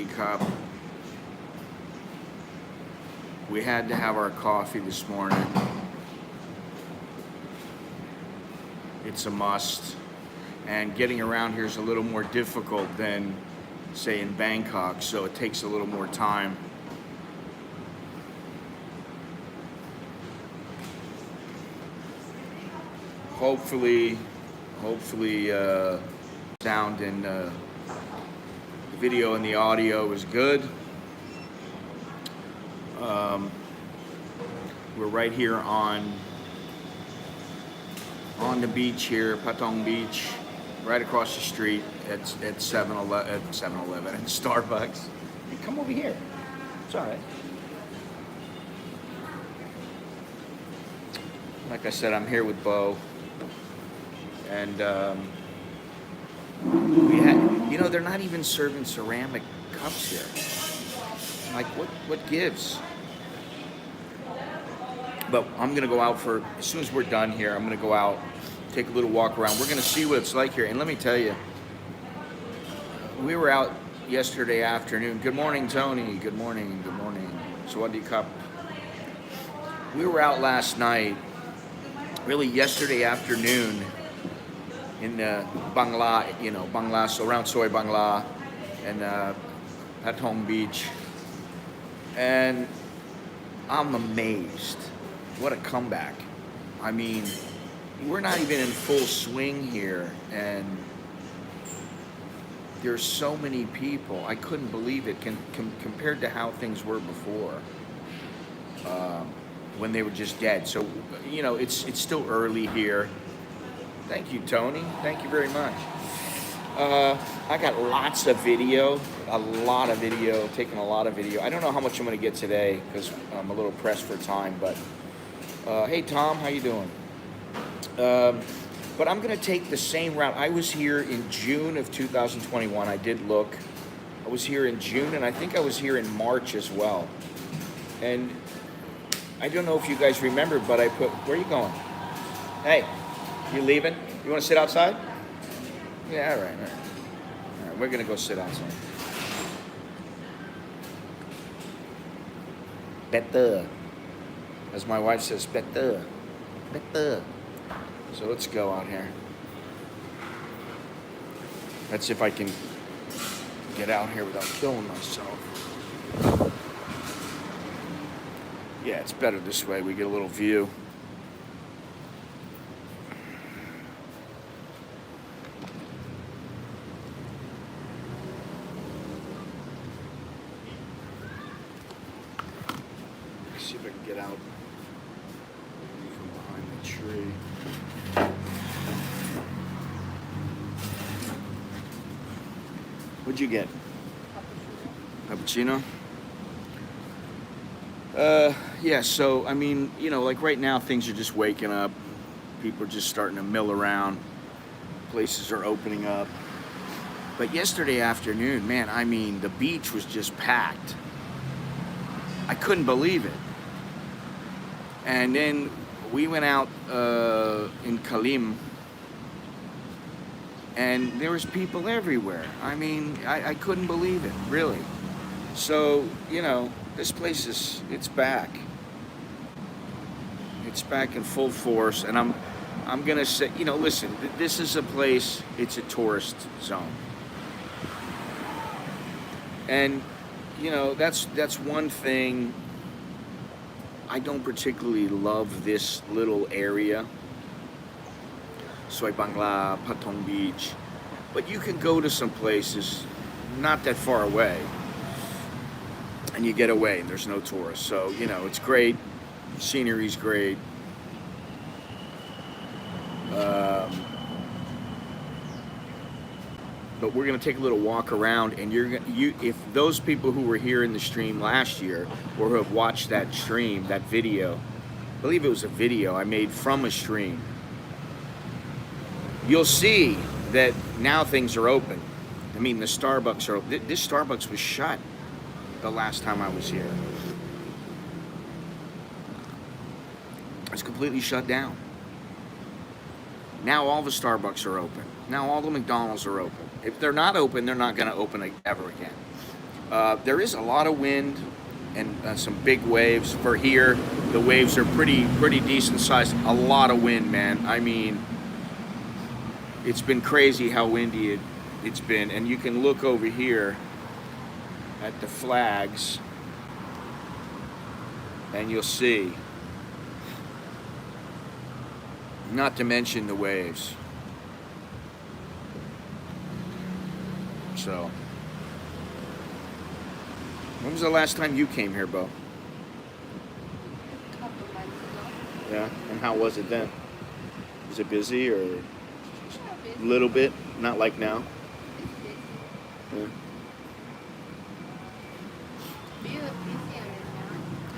Sawadee Cup. We had to have our coffee this morning. It's a must. And getting around here is a little more difficult than, say, in Bangkok, so it takes a little more time. Hopefully, sound and the video and the audio is good. We're right here on the beach here, Patong Beach, right across the street at 7-Eleven, and Starbucks. Hey, come over here. It's all right. Like I said, I'm here with Bo, and they're not even serving ceramic cups here. Like, what gives? But I'm gonna go out as soon as we're done here, I'm gonna go out, take a little walk around. We're gonna see what it's like here. And let me tell you, we were out yesterday afternoon. Good morning, Tony. Good morning. Sawadee Cup. We were out last night, really yesterday afternoon, in Bangla, so around Soy Bangla and Patong Beach. And I'm amazed. What a comeback. I mean, we're not even in full swing here, and there's so many people. I couldn't believe it compared to how things were before, when they were just dead. So, it's still early here. Thank you, Tony. Thank you very much. I got lots of video, taking a lot of video. I don't know how much I'm going to get today because I'm a little pressed for time, but hey, Tom, how you doing? But I'm going to take the same route. I was here in June of 2021. I did look. I was here in June, and I think I was here in March as well. And I don't know if you guys remember, but where are you going? Hey, you leaving? You want to sit outside? Yeah, all right. We're going to go sit outside. Better. As my wife says, better. So let's go out here. Let's see if I can get out here without killing myself. Yeah, it's better this way. We get a little view. Let's see if I can get out from behind the tree. What'd you get? Cappuccino? Yeah, so, I mean, like right now things are just waking up. People are just starting to mill around. Places are opening up. But yesterday afternoon, man, I mean, the beach was just packed. I couldn't believe it. And then we went out in Kalim, and there was people everywhere. I mean, I couldn't believe it, really. So, this place it's back. It's back in full force, and I'm gonna say, listen, this is a place, it's a tourist zone. And, that's one thing. I don't particularly love this little area, Soy Bangla, Patong Beach, but you can go to some places not that far away, and you get away, and there's no tourists. So, it's great. Scenery's great. But we're going to take a little walk around, and if those people who were here in the stream last year, or who have watched that stream, that video, I believe it was a video I made from a stream, you'll see that now things are open. I mean, the Starbucks are open. This Starbucks was shut the last time I was here. It's completely shut down. Now all the Starbucks are open. Now all the McDonald's are open. If they're not open, they're not going to open ever again. There is a lot of wind and some big waves for here. The waves are pretty decent sized. A lot of wind, man. I mean, it's been crazy how windy it's been. And you can look over here at the flags and you'll see. Not to mention the waves. So, when was the last time you came here, Bo? A couple months ago. Yeah, and how was it then? Was it busy or Yeah, a little bit? Not like now? busy. Yeah. Busier than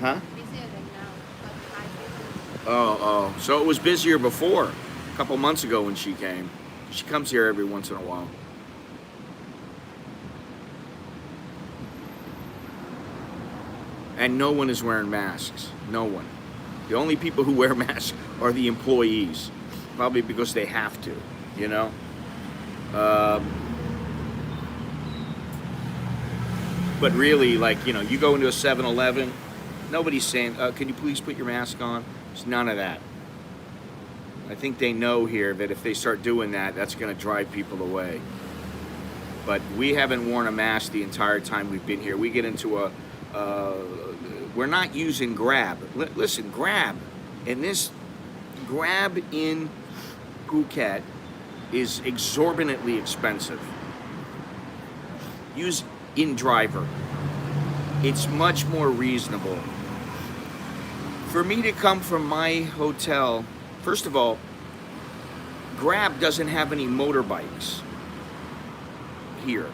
now. Huh? Busier than now. But high season. Oh. So it was busier before, a couple months ago when she came. She comes here every once in a while. And no one is wearing masks. No one. The only people who wear masks are the employees. Probably because they have to, you know? But really, like, you know, you go into a 7-Eleven, nobody's saying, can you please put your mask on? There's none of that. I think they know here that if they start doing that, that's going to drive people away. But we haven't worn a mask the entire time we've been here. We get into we're not using Grab. Listen, Grab, Grab in Phuket is exorbitantly expensive. Use InDriver. It's much more reasonable. For me to come from my hotel, first of all, Grab doesn't have any motorbikes here.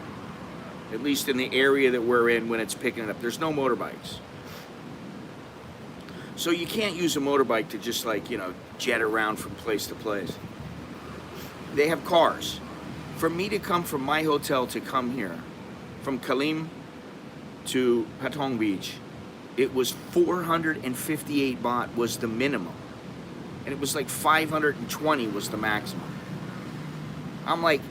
At least in the area that we're in when it's picking it up. There's no motorbikes. So you can't use a motorbike to just, like, you know, jet around from place to place. They have cars. For me to come from my hotel to come here, from Kalim to Patong Beach, it was 458 baht was the minimum. And it was like 520 was the maximum. I'm like,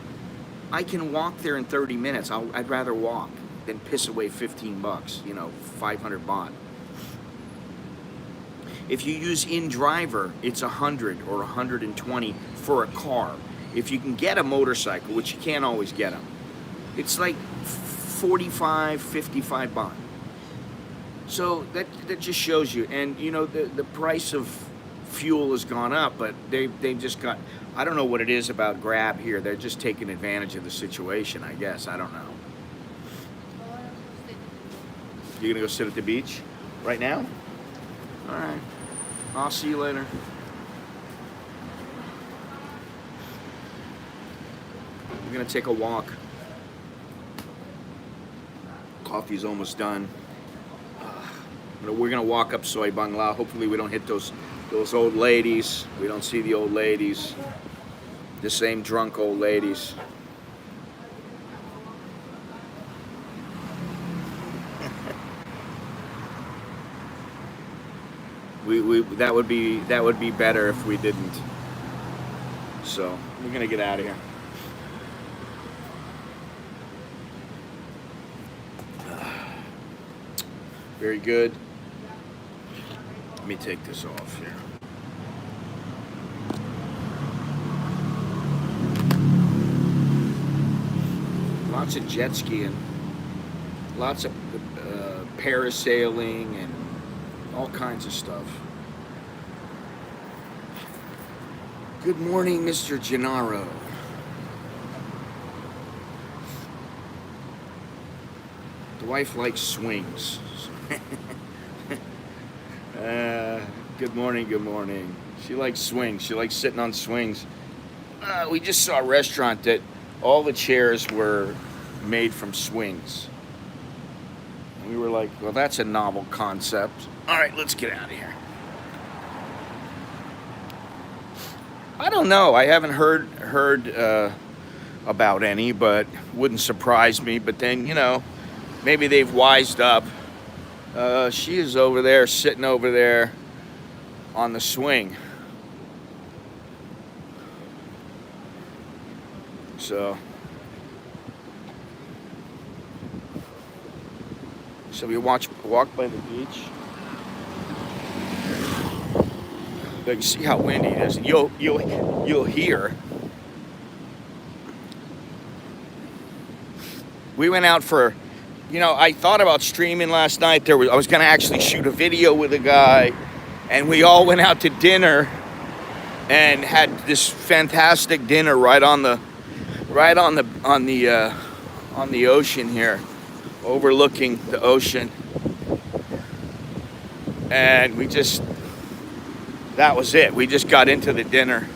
I can walk there in 30 minutes. I'd rather walk than piss away 15 bucks, you know, 500 baht. If you use InDriver, it's 100 or 120 for a car. If you can get a motorcycle, which you can't always get them, it's like 45, 55 baht. So that just shows you. And, you know, the price of fuel has gone up, but they've just got, I don't know what it is about Grab here. They're just taking advantage of the situation, I guess. I don't know. You're gonna go sit at the beach right now? All right. I'll see you later. We're gonna take a walk. Coffee's almost done. We're gonna walk up Soy Bangla. Hopefully we don't hit those old ladies. We don't see the old ladies. The same drunk old ladies. That would be better if we didn't. So we're gonna get out of here. Very good. Let me take this off here. Lots of jet skiing, lots of parasailing, and all kinds of stuff. Good morning, Mr. Gennaro. The wife likes swings. Good morning, good morning. She likes swings. She likes sitting on swings. We just saw a restaurant that all the chairs were made from swings. And we were like, well, that's a novel concept. All right, let's get out of here. I don't know. I haven't heard about any, but wouldn't surprise me. But then, you know, maybe they've wised up. She is over there, sitting over there on the swing. So So we walk by the beach. But you see how windy it is. You'll hear. We went out for, I thought about streaming last night. I was going to actually shoot a video with a guy, and we all went out to dinner and had this fantastic dinner right on the ocean here, overlooking the ocean. And that was it. We just got into the dinner.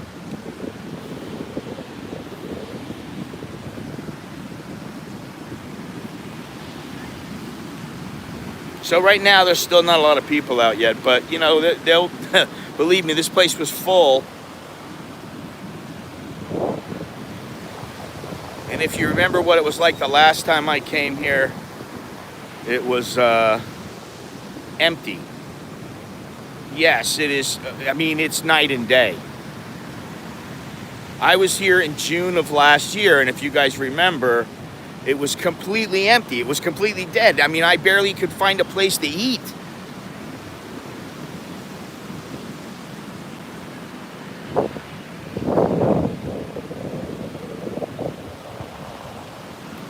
So right now there's still not a lot of people out yet, but they'll believe me, this place was full. And if you remember what it was like the last time I came here, it was empty. Yes, it is. I mean, it's night and day. I was here in June of last year, and if you guys remember, it was completely empty. It was completely dead. I mean, I barely could find a place to eat.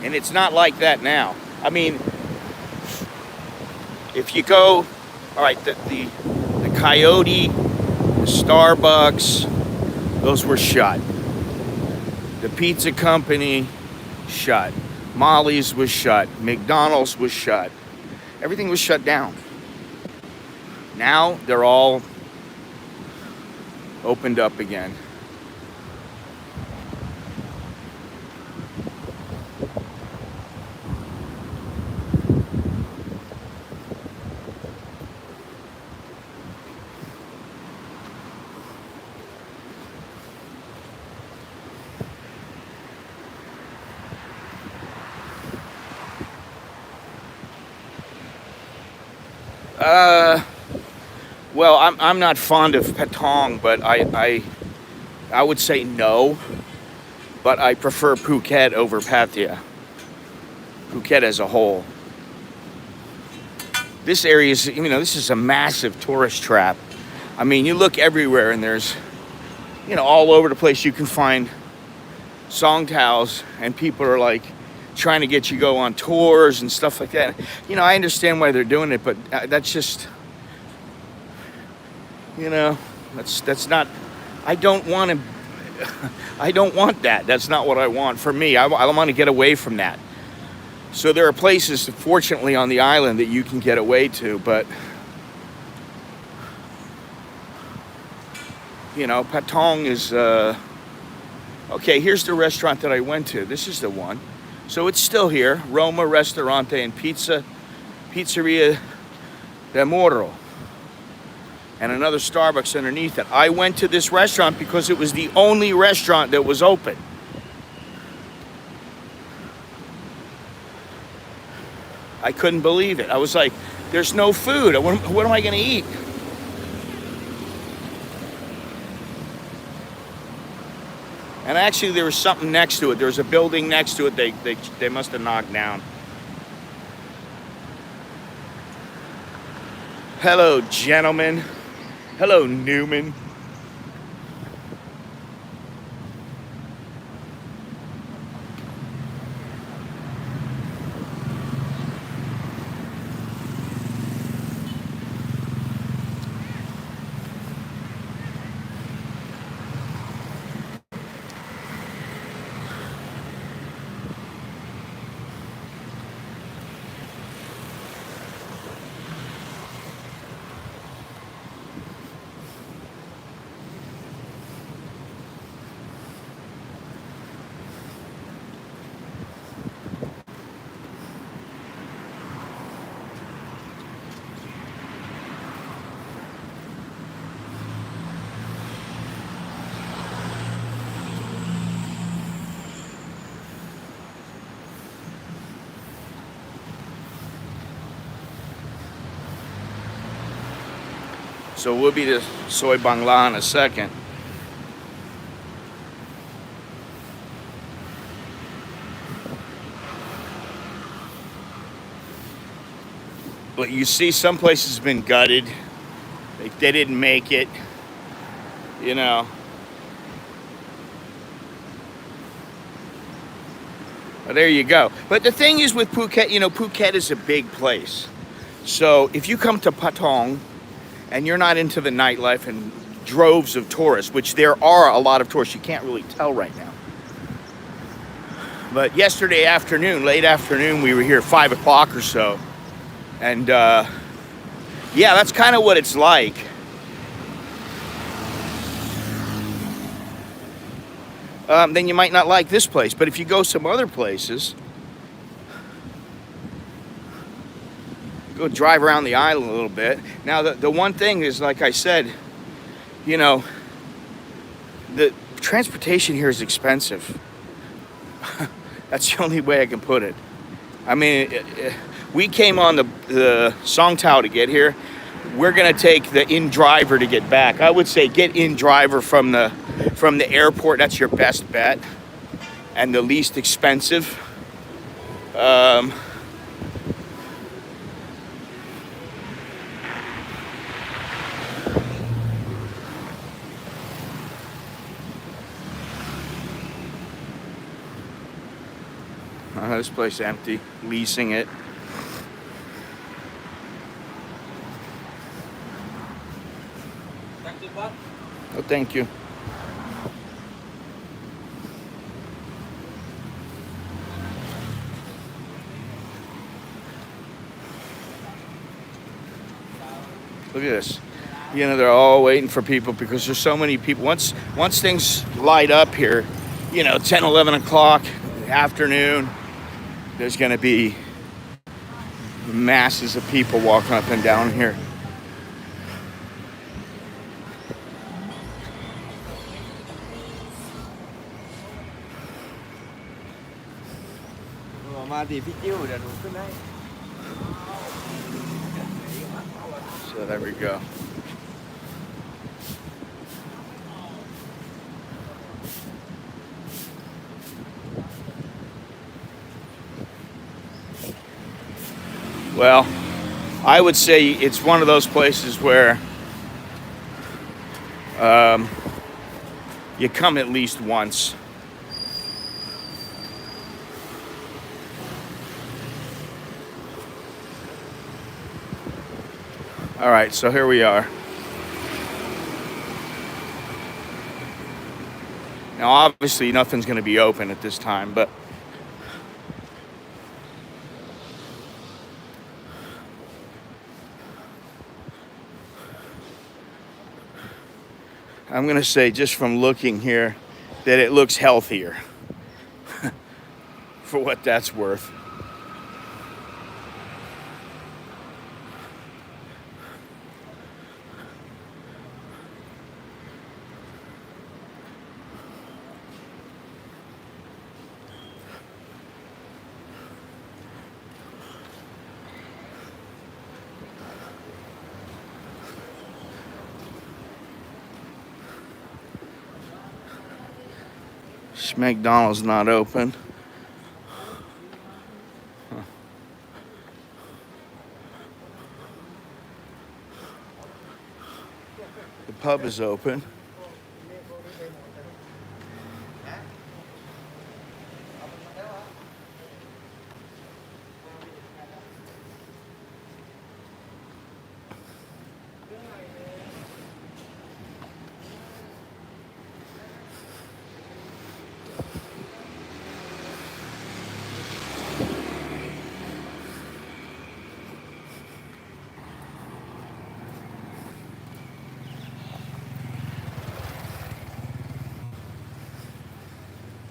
And it's not like that now. I mean, if you go, all right, the Coyote, the Starbucks, those were shut. The pizza company, shut. Molly's was shut. McDonald's was shut. Everything was shut down. Now they're all opened up again. Well, I'm not fond of Patong, but I would say no. But I prefer Phuket over Pattaya. Phuket as a whole. This area is, this is a massive tourist trap. I mean, you look everywhere and there's, all over the place you can find songtaos, and people are like trying to get you go on tours and stuff like that. I understand why they're doing it, but that's just, that's not, I don't want to, I don't want that. That's not what I want for me. I want to get away from that. So there are places, fortunately, on the island that you can get away to, but, Patong is, okay, here's the restaurant that I went to. This is the one. So it's still here, Roma Ristorante and Pizzeria de Moro. And another Starbucks underneath it. I went to this restaurant because it was the only restaurant that was open. I couldn't believe it. I was like, there's no food. What am I going to eat? And actually, there was something next to it. There was a building next to it they must have knocked down. Hello, gentlemen. Hello, Newman. So we'll be to Soy Bangla in a second. But you see, some places have been gutted. They didn't make it. You know. Well, there you go. But the thing is with Phuket, you know, Phuket is a big place. So if you come to Patong and you're not into the nightlife and droves of tourists, which there are a lot of tourists, you can't really tell right now. But yesterday afternoon, late afternoon, we were here 5 o'clock or so. And yeah, that's kind of what it's like. Then you might not like this place. But if you go some other places, go drive around the island a little bit. Now, the one thing is, like I said, you know, the transportation here is expensive. That's the only way I can put it. I mean, we came on the Song Tao to get here. We're gonna take the in-driver to get back. I would say get in-driver from the airport. That's your best bet and the least expensive. This place empty, leasing it. Oh, thank you. Look at this. You know, they're all waiting for people because there's so many people. Once things light up here, you know, 10, 11 o'clock afternoon, there's going to be masses of people walking up and down here. So there we go. Well, I would say it's one of those places where you come at least once. All right, so here we are. Now, obviously, nothing's going to be open at this time, but I'm going to say, just from looking here, that it looks healthier for what that's worth. McDonald's not open. Huh. The pub is open.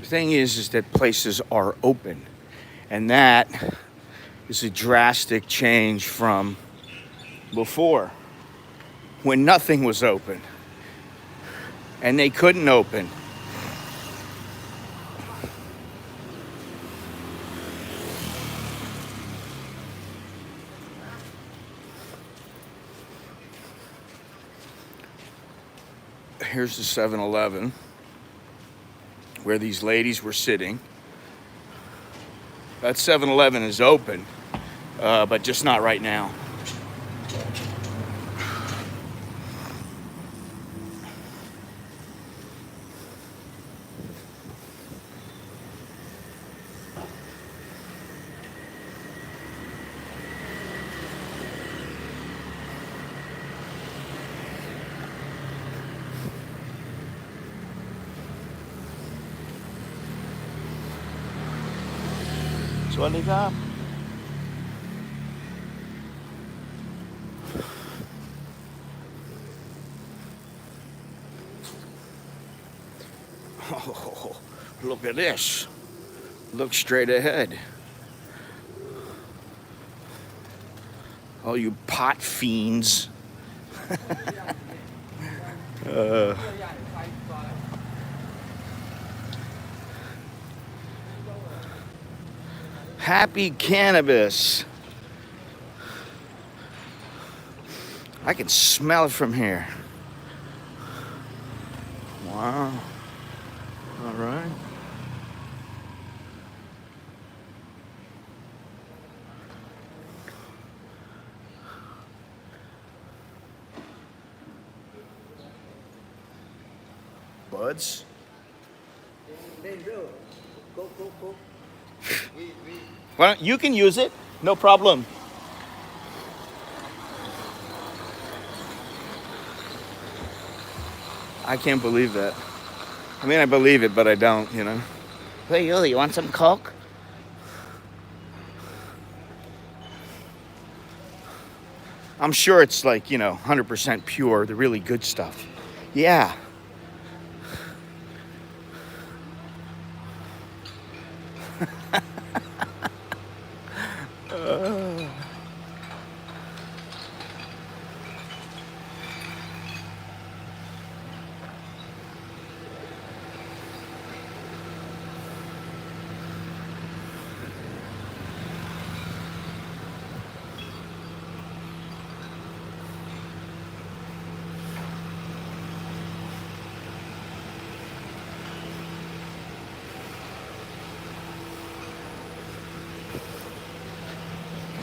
The thing is that places are open, and that is a drastic change from before, when nothing was open and they couldn't open. Here's the 7-Eleven where these ladies were sitting. That 7-Eleven is open, but just not right now. สวัสดีครับ Oh, look at this. Look straight ahead. All you pot fiends. Happy cannabis. I can smell it from here. Wow. All right. Buds. Why don't you can use it? No problem. I can't believe that. I mean, I believe it, but I don't, you know. Hey, you want some Coke? I'm sure it's like, 100% pure, the really good stuff. Yeah.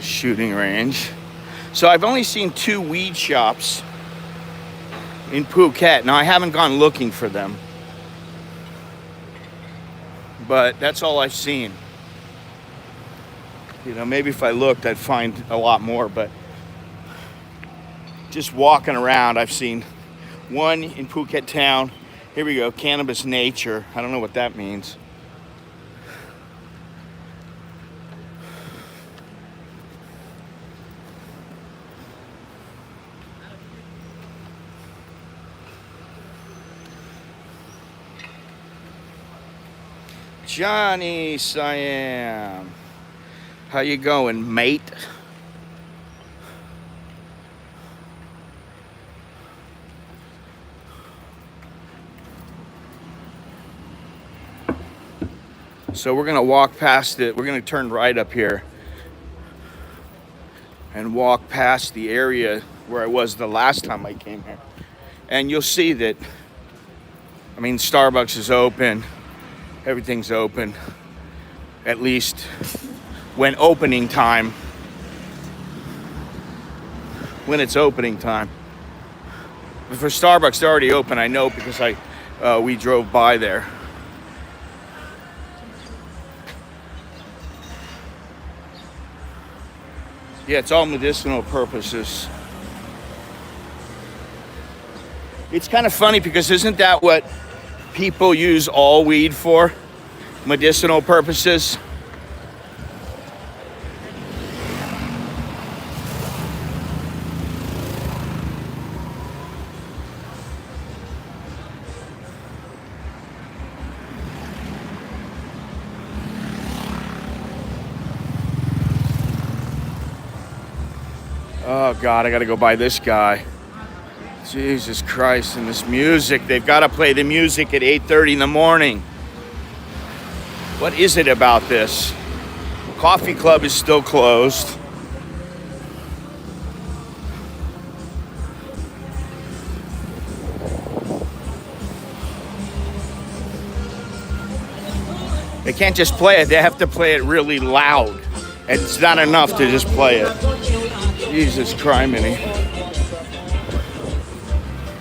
Shooting range. So I've only seen 2 weed shops in Phuket. Now I haven't gone looking for them, but that's all I've seen. Maybe if I looked I'd find a lot more, but just walking around I've seen 1 in Phuket town. Here we go, Cannabis Nature. I don't know what that means. Johnny Siam, how you going, mate? So we're gonna walk past it. We're gonna turn right up here and walk past the area where I was the last time I came here. And you'll see that, Starbucks is open. Everything's open, at least when it's opening time. But for Starbucks, they're already open, I know, because we drove by there. Yeah, it's all medicinal purposes. It's kind of funny because isn't that what people use all weed for? Medicinal purposes. Oh God, I gotta go by this guy. Jesus Christ, and this music. They've got to play the music at 8:30 in the morning. What is it about this? Coffee Club is still closed. They can't just play it, they have to play it really loud. And it's not enough to just play it. Jesus criminy.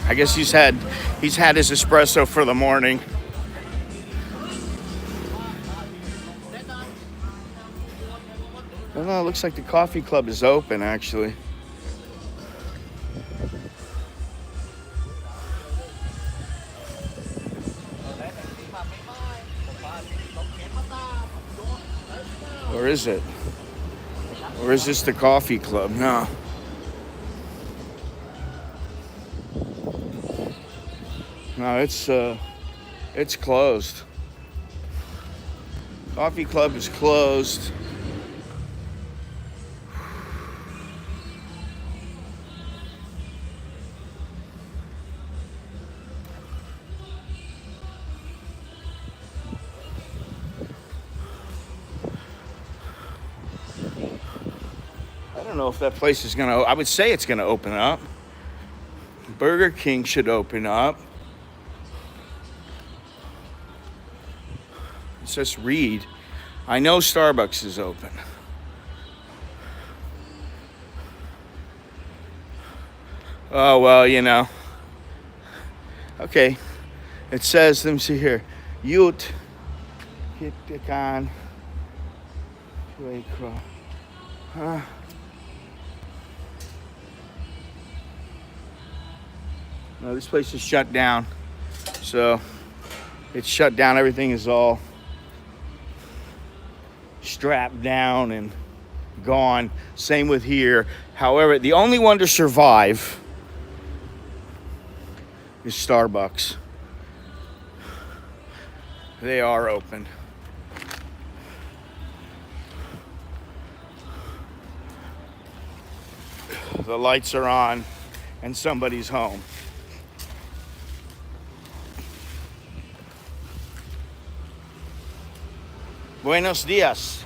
I guess he's had his espresso for the morning. Oh, it looks like the coffee club is open, actually. Or is it? Or is this the coffee club? No. No, it's closed. Coffee club is closed. I don't know if that place is gonna, I would say it's gonna open up. Burger King should open up. It says read. I know Starbucks is open. Oh, well, you know. Okay. It says, let me see here. Ute. Hitikan. Huh? No, this place is shut down. So it's shut down. Everything is all strapped down and gone. Same with here. However, the only one to survive is Starbucks. They are open. The lights are on and somebody's home. Buenos días.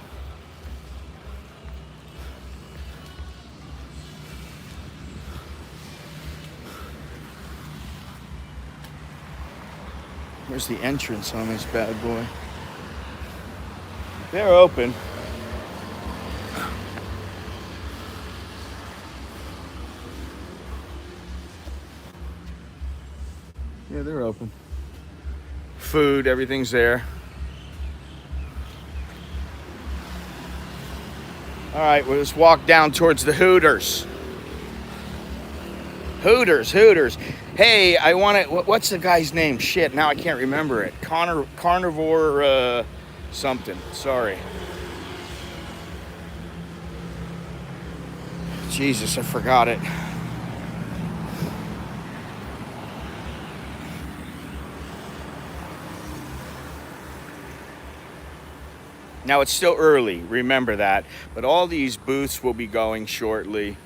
Where's the entrance on this bad boy? They're open. Yeah, they're open. Food, everything's there. All right, we'll just walk down towards the Hooters. Hooters. Hey, I want to, what's the guy's name? Shit, now I can't remember it. Carnivore something. Sorry. Jesus, I forgot it. Now, it's still early, remember that, but all these booths will be going shortly.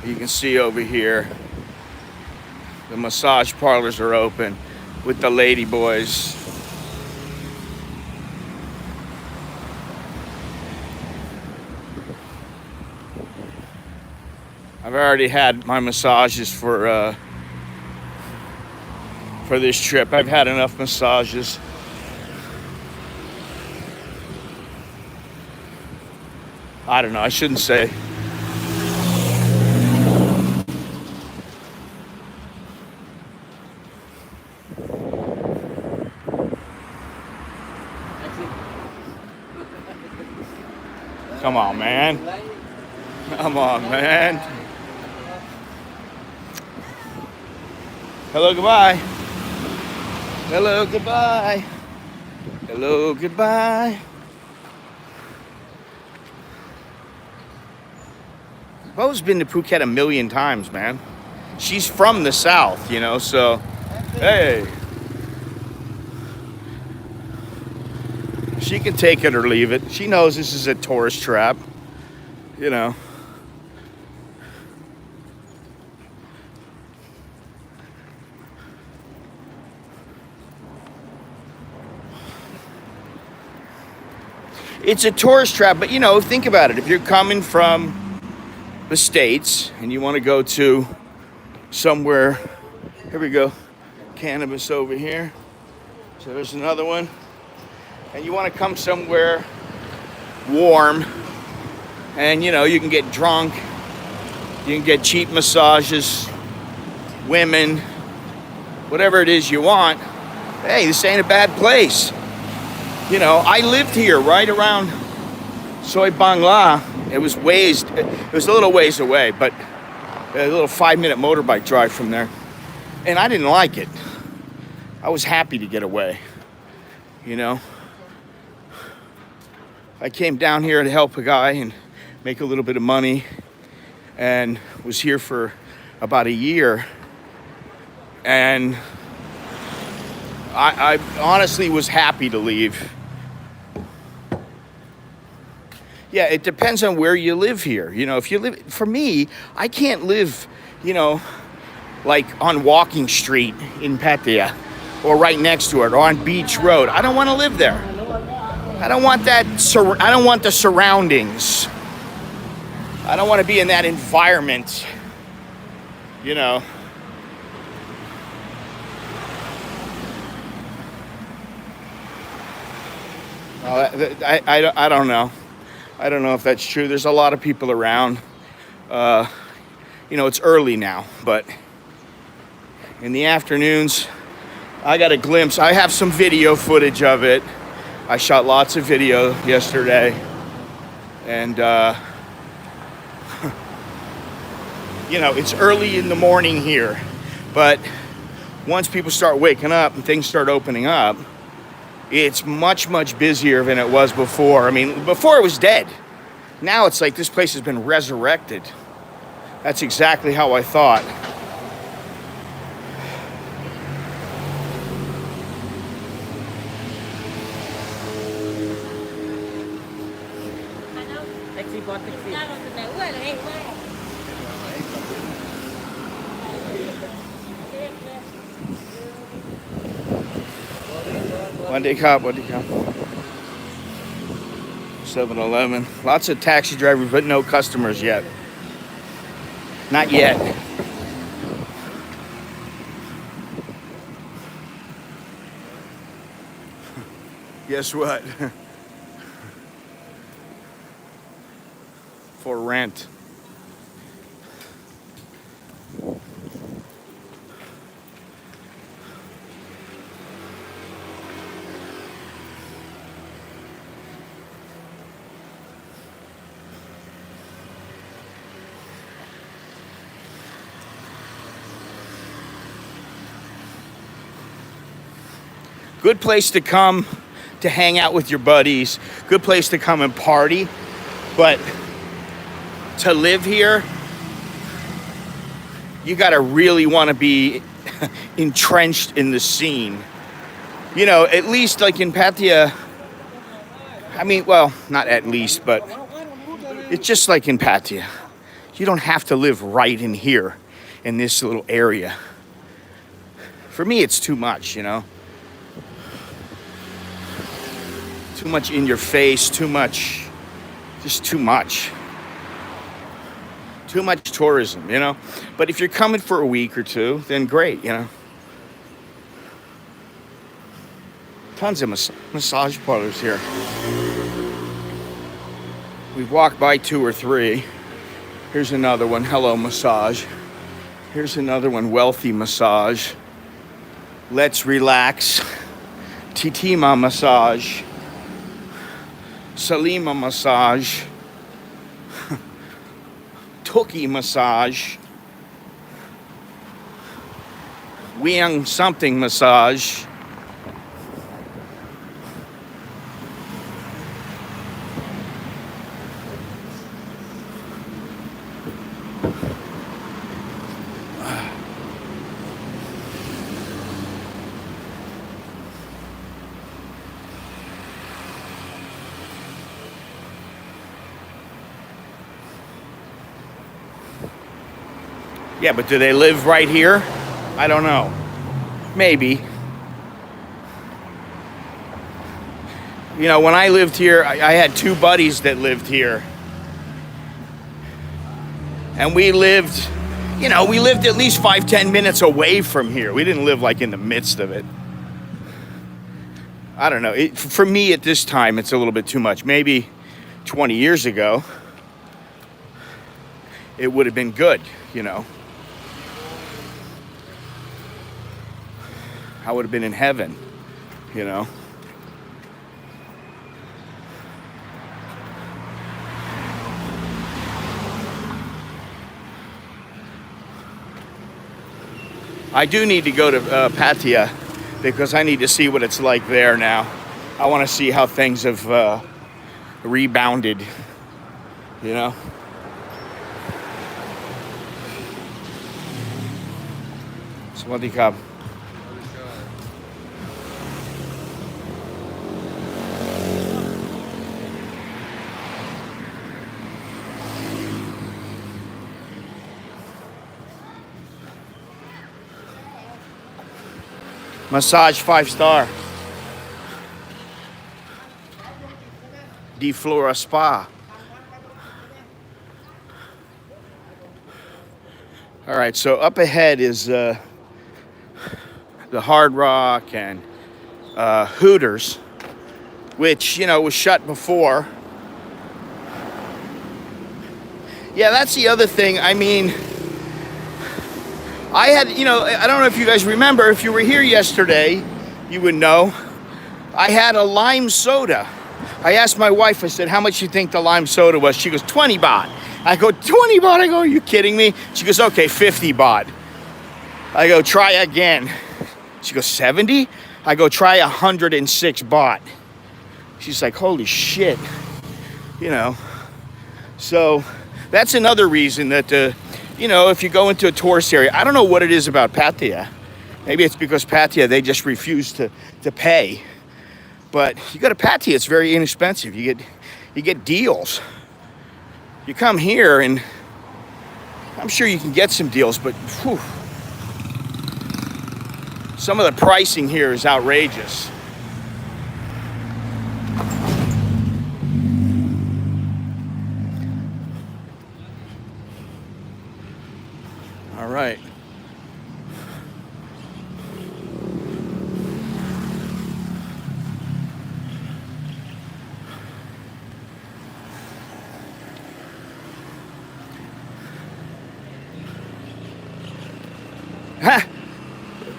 You can see over here, the massage parlors are open with the lady boys. I've already had my massages for this trip. I've had enough massages. I don't know, I shouldn't say. Come on, man. Come on, man. Hello, goodbye. Hello, goodbye. Hello, goodbye. Bo's been to Phuket a million times, man. She's from the south, you know, so, hey. She can take it or leave it. She knows this is a tourist trap, you know. It's a tourist trap, but you know, think about it. If you're coming from the States and you want to go to somewhere, here we go, cannabis over here. So there's another one. And you want to come somewhere warm and you know, you can get drunk, you can get cheap massages, women, whatever it is you want. Hey, this ain't a bad place. You know, I lived here right around Soi Bangla. It was a little ways away, but a little 5-minute motorbike drive from there. And I didn't like it. I was happy to get away, you know. I came down here to help a guy and make a little bit of money, and was here for about a year. And I honestly was happy to leave. Yeah, it depends on where you live here. You know, if you live, for me, I can't live, you know, like on Walking Street in Pattaya or right next to it or on Beach Road. I don't want to live there. I don't want that, I don't want the surroundings. I don't want to be in that environment, you know. I don't know. I don't know if that's true. There's a lot of people around. You know, it's early now, but in the afternoons, I got a glimpse. I have some video footage of it. I shot lots of video yesterday. And, you know, it's early in the morning here. But once people start waking up and things start opening up, it's much, much busier than it was before. I mean, before it was dead. Now it's like this place has been resurrected. That's exactly how I thought. One day cop. 7-Eleven. Lots of taxi drivers, but no customers yet. Not yet. Guess what? For rent. Good place to come to hang out with your buddies. Good place to come and party. But to live here, you gotta really want to be entrenched in the scene. You know, at least like in Pattaya, I mean, well, not at least, but it's just like in Pattaya. You don't have to live right in here, in this little area. For me, it's too much, you know? Too much in your face, too much, just too much. Too much tourism, you know? But if you're coming for a week or two, then great, you know? Tons of massage parlors here. We've walked by 2 or 3. Here's another one, Hello Massage. Here's another one, Wealthy Massage. Let's Relax. Titima Massage. Salima Massage. Toki Massage. Wiang something Massage. Yeah, but do they live right here? I don't know. Maybe. You know, when I lived here, I had 2 buddies that lived here. And we lived, you know, we lived at least 5-10 minutes away from here. We didn't live like in the midst of it. I don't know. For me at this time, it's a little bit too much. Maybe 20 years ago, it would have been good, you know. I would have been in heaven, you know. I do need to go to Pattaya because I need to see what it's like there now. I want to see how things have rebounded, you know. Sawadee Krap. Massage 5-star. DeFlora Spa. All right, so up ahead is the Hard Rock and Hooters, which, you know, was shut before. Yeah, that's the other thing. I mean, I had, you know, I don't know if you guys remember, if you were here yesterday, you would know, I had a lime soda. I asked my wife, I said, how much you think the lime soda was? She goes, 20 baht. I go, 20 baht? I go, are you kidding me? She goes, okay, 50 baht. I go, try again. She goes, 70? I go, try 106 baht. She's like, holy shit. You know, so that's another reason that, you know, if you go into a tourist area, I don't know what it is about Pattaya. Maybe it's because Pattaya, they just refuse to pay. But you go to Pattaya, it's very inexpensive. You get deals. You come here, and I'm sure you can get some deals, but whew, some of the pricing here is outrageous. All right.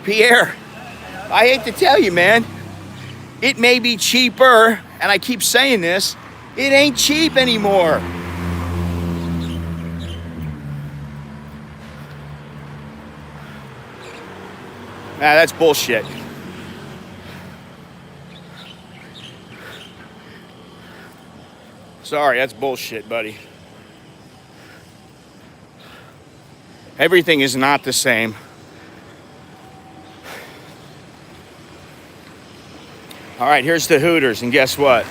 Pierre, I hate to tell you, man, it may be cheaper, and I keep saying this, it ain't cheap anymore. That's bullshit. Sorry, that's bullshit, buddy. Everything is not the same. All right, here's the Hooters, and guess what?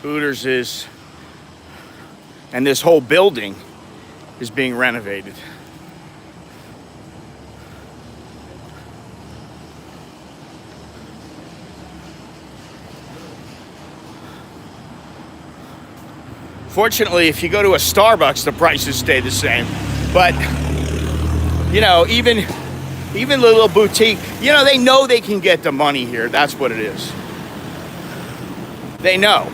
Hooters is, and this whole building is being renovated. Fortunately, if you go to a Starbucks, the prices stay the same. But, you know, even little boutique, you know, they know they can get the money here. That's what it is. They know.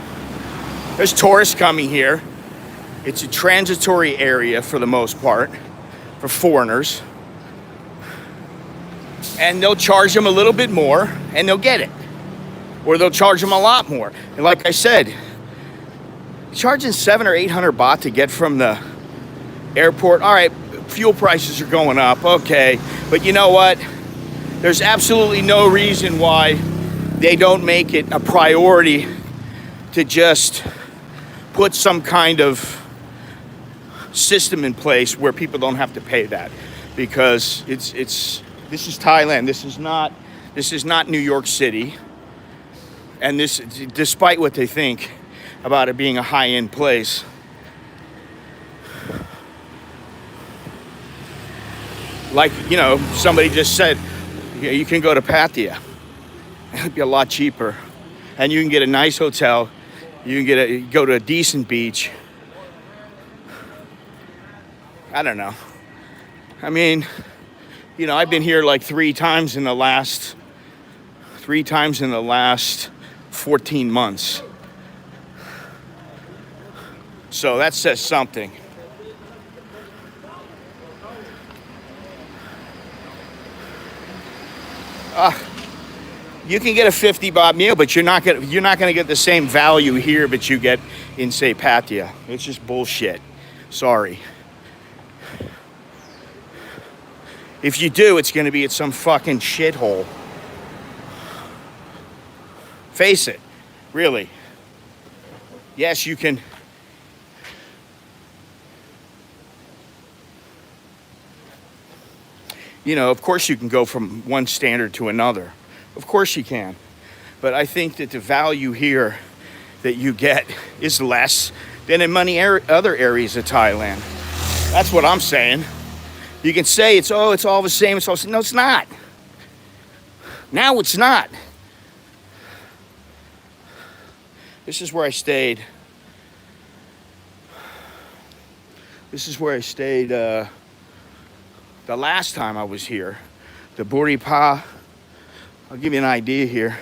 There's tourists coming here. It's a transitory area for the most part, for foreigners. And they'll charge them a little bit more, and they'll get it. Or they'll charge them a lot more. And like I said, charging 700 or 800 baht to get from the airport, all right, fuel prices are going up, okay. But you know what? There's absolutely no reason why they don't make it a priority to just put some kind of system in place where people don't have to pay that, because this is Thailand. This is not New York City. And this, despite what they think about it being a high-end place, like, you know, somebody just said, you can go to Pattaya. It'd be a lot cheaper, and you can get a nice hotel. You can go to a decent beach. I don't know. I mean, you know, I've been here like three times in the last 14 months. So that says something. You can get a 50 baht meal, but you're not gonna get the same value here that you get in, say, Pattaya. It's just bullshit. Sorry. If you do, it's gonna be at some fucking shithole. Face it, really. Yes, you can. You know, of course you can go from one standard to another. Of course you can. But I think that the value here that you get is less than in many other areas of Thailand. That's what I'm saying. You can say it's all the same. It's all the same. No, it's not. Now it's not. This is where I stayed. This is where I stayed the last time I was here. The Buripa. I'll give you an idea here.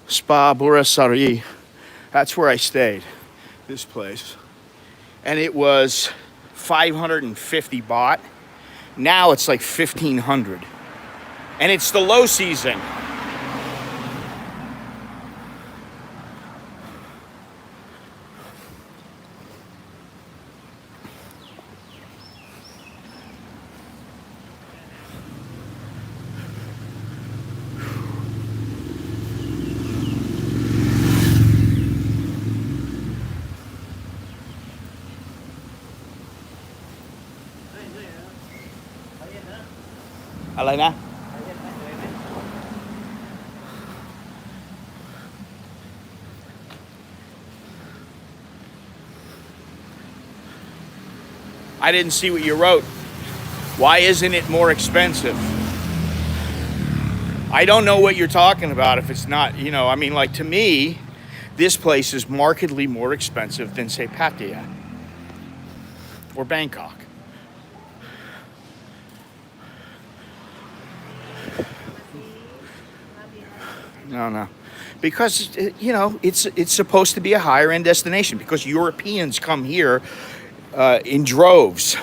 Spa Burasari. That's where I stayed. This place. And it was 550 baht. Now it's like 1,500. And it's the low season.อะไรนะ I didn't see what you wrote. Why isn't it more expensive? I don't know what you're talking about if it's not, you know, I mean, like to me, this place is markedly more expensive than, say, Pattaya or Bangkok. No. Because, you know, it's supposed to be a higher end destination because Europeans come here in droves.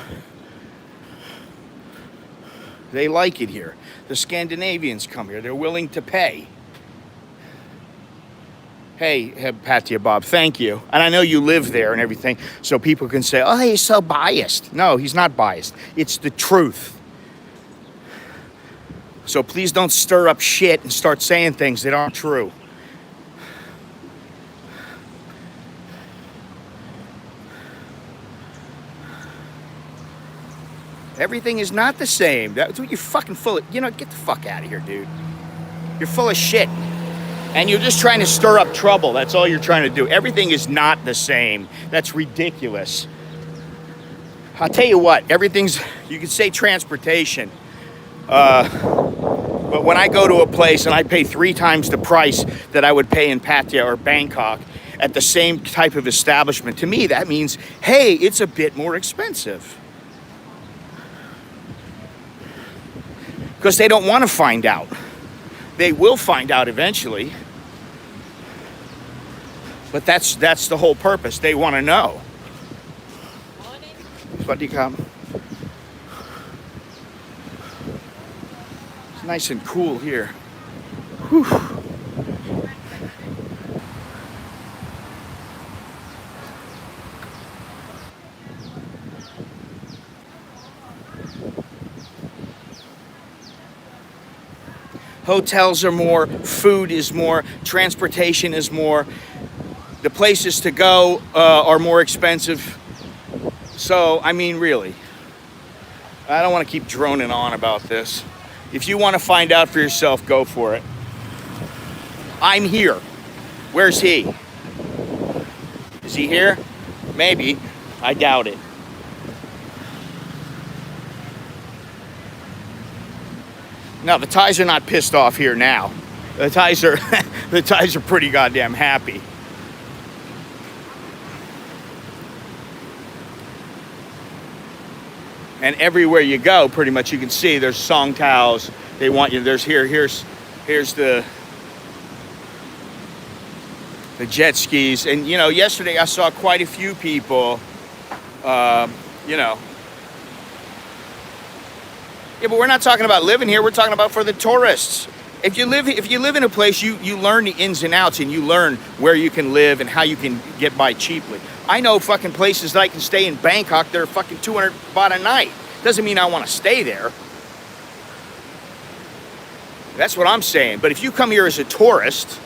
They like it here. The Scandinavians come here. They're willing to pay. Hey, Pattaya Bob, thank you. And I know you live there and everything, so people can say, oh, he's so biased. No, he's not biased. It's the truth. So please don't stir up shit and start saying things that aren't true. Everything is not the same. That's what you're fucking full of. You know, get the fuck out of here, dude. You're full of shit. And you're just trying to stir up trouble. That's all you're trying to do. Everything is not the same. That's ridiculous. I'll tell you what, everything's, you can say transportation. But when I go to a place and I pay 3 times the price that I would pay in Pattaya or Bangkok at the same type of establishment, to me that means, hey, it's a bit more expensive. Because they don't want to find out. They will find out eventually. But that's the whole purpose. They want to know. Swadikap. It's nice and cool here. Whew. Hotels are more, food is more, transportation is more. The places to go are more expensive. So, I mean, really, I don't want to keep droning on about this. If you want to find out for yourself, go for it. I'm here. Where's he? Is he here? Maybe. I doubt it. No, the Thais are not pissed off here now. The Thais are pretty goddamn happy. And everywhere you go, pretty much you can see there's song towels. They want you. Here's the jet skis. And you know, yesterday I saw quite a few people. You know. Yeah, but we're not talking about living here. We're talking about for the tourists. If you live in a place, you learn the ins and outs, and you learn where you can live and how you can get by cheaply. I know fucking places that I can stay in Bangkok that are fucking 200 baht a night. Doesn't mean I want to stay there. That's what I'm saying. But if you come here as a tourist,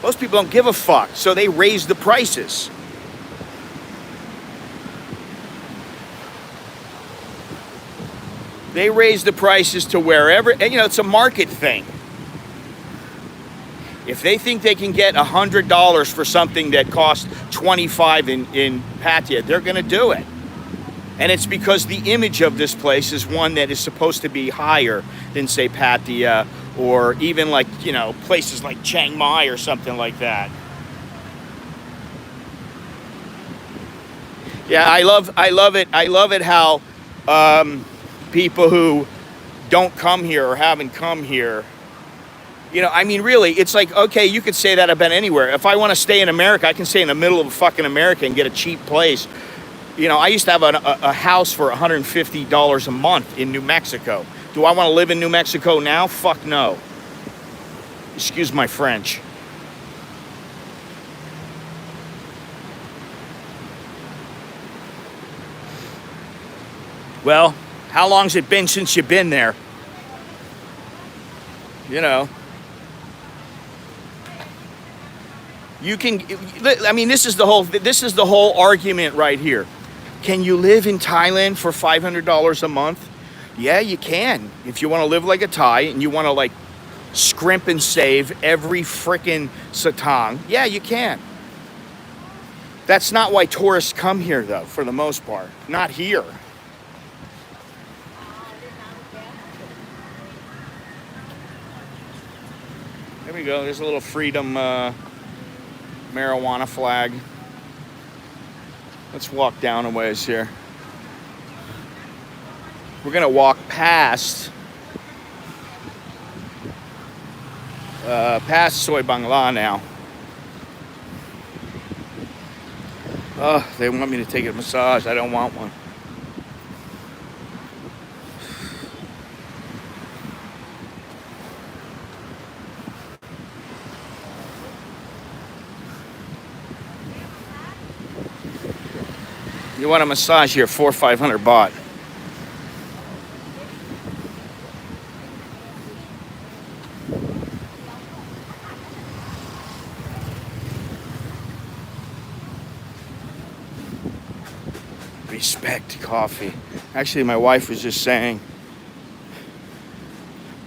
most people don't give a fuck, so they raise the prices. They raise the prices to wherever, and it's a market thing. If they think they can get $100 for something that costs $25 in Pattaya, they're going to do it. And it's because the image of this place is one that is supposed to be higher than, say, Pattaya, or even like, places like Chiang Mai or something like that. Yeah, I love it. I love it how people who don't come here or haven't come here, really, it's like, okay, you could say that about anywhere. If I want to stay in America, I can stay in the middle of fucking America and get a cheap place. I used to have a house for $150 a month in New Mexico. Do I want to live in New Mexico now? Fuck no. Excuse my French. Well, how long's it been since you've been there? You can, this is the whole argument right here. Can you live in Thailand for $500 a month? Yeah, you can. If you want to live like a Thai and you want to like scrimp and save every frickin' satang, yeah, you can. That's not why tourists come here though, for the most part. Not here. There we go. There's a little freedom marijuana flag. Let's walk down a ways here. We're gonna walk past Soy Bangla now. Oh, they want me to take a massage. I don't want one. You want a massage here, 400 or 500 baht. Respect coffee. Actually, my wife was just saying,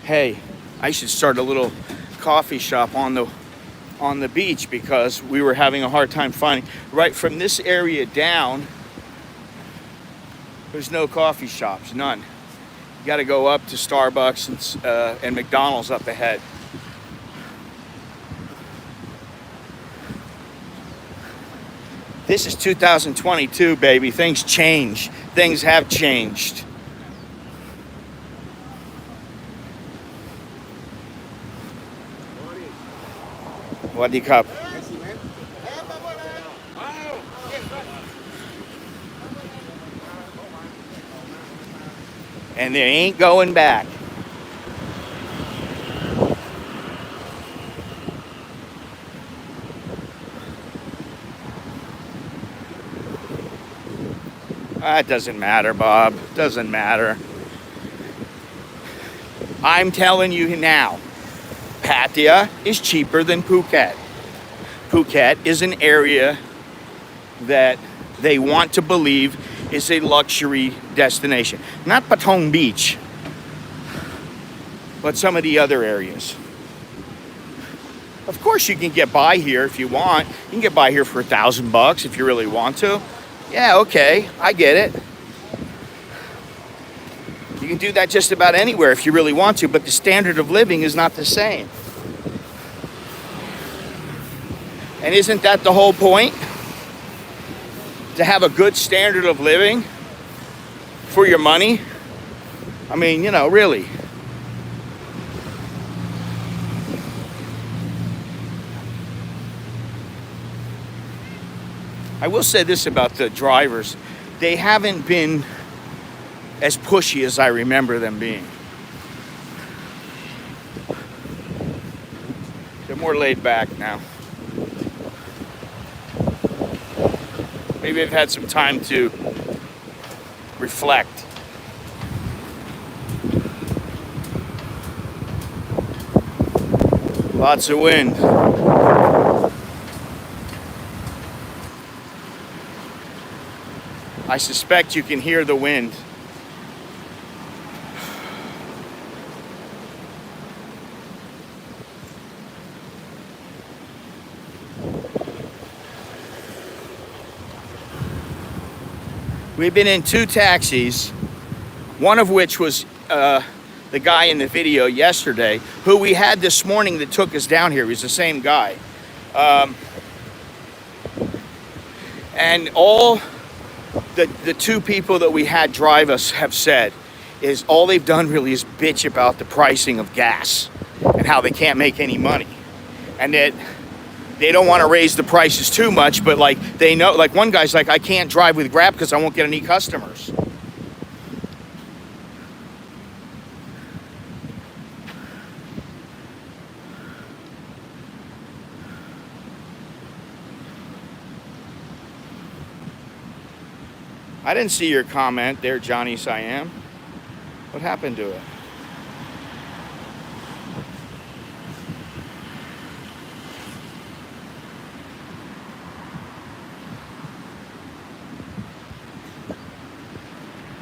hey, I should start a little coffee shop on the beach, because we were having a hard time finding. Right from this area down, there's no coffee shops, none. You got to go up to Starbucks and McDonald's up ahead. This is 2022, baby. Things change. Things have changed. Waddy Cup. And they ain't going back. That doesn't matter, Bob. Doesn't matter. I'm telling you now, Pattaya is cheaper than Phuket. Phuket is an area that they want to believe is a luxury destination. Not Patong Beach, but some of the other areas. Of course you can get by here if you want. You can get by here for $1,000 if you really want to. Yeah, okay, I get it. You can do that just about anywhere if you really want to, but the standard of living is not the same. And isn't that the whole point? To have a good standard of living for your money? I mean, really. I will say this about the drivers. They haven't been as pushy as I remember them being. They're more laid back now. Maybe they've had some time to reflect. Lots of wind. I suspect you can hear the wind. We've been in 2 taxis, one of which was the guy in the video yesterday, who we had this morning that took us down here. He was the same guy. And all the 2 people that we had drive us have said is all they've done really is bitch about the pricing of gas and how they can't make any money. And that they don't want to raise the prices too much, but like they know, like one guy's like, I can't drive with Grab because I won't get any customers. I didn't see your comment there, Johnny Siam. What happened to it?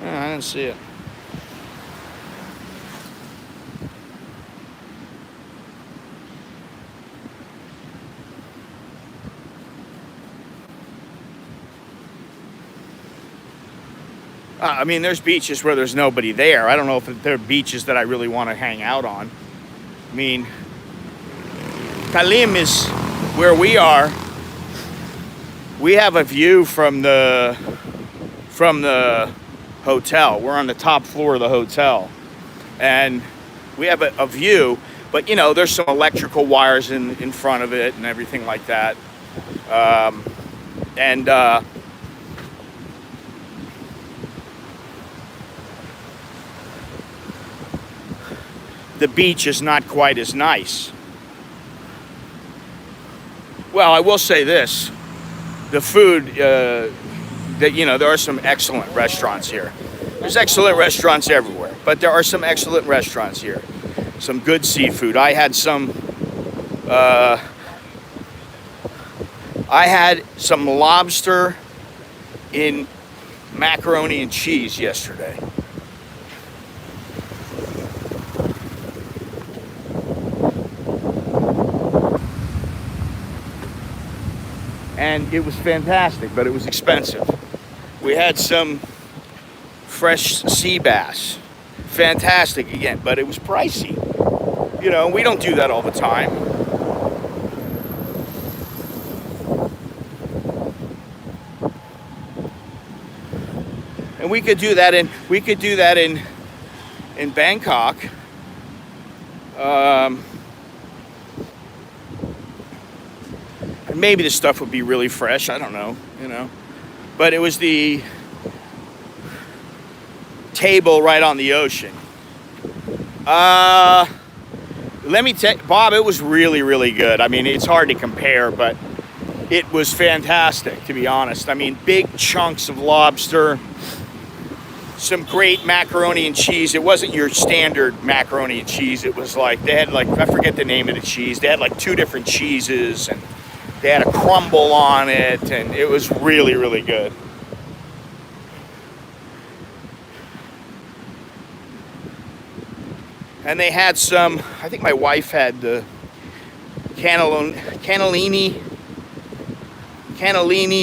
I didn't see it. I mean, there's beaches where there's nobody there. I don't know if there are beaches that I really want to hang out on. I mean, Kalim is where we are. We have a view from the hotel. We're on the top floor of the hotel, and we have a view. But you know, there's some electrical wires in front of it and everything like that. The beach is not quite as nice. Well, I will say this: the food. That, you know, there are some excellent restaurants here. There's excellent restaurants everywhere, but there are some excellent restaurants here. Some good seafood. I had some lobster in macaroni and cheese yesterday. And it was fantastic, but it was expensive. We had some fresh sea bass. Fantastic again, but it was pricey. You know, we don't do that all the time. And we could do that in Bangkok. Maybe the stuff would be really fresh. I don't know, you know. But it was the table right on the ocean. Let me tell you, Bob, it was really, really good. I mean, it's hard to compare, but it was fantastic, to be honest. I mean, big chunks of lobster, some great macaroni and cheese. It wasn't your standard macaroni and cheese. It was like, they had like, I forget the name of the cheese. They had like 2 different cheeses, and they had a crumble on it, and it was really, really good. And they had some, I think my wife had the cannellini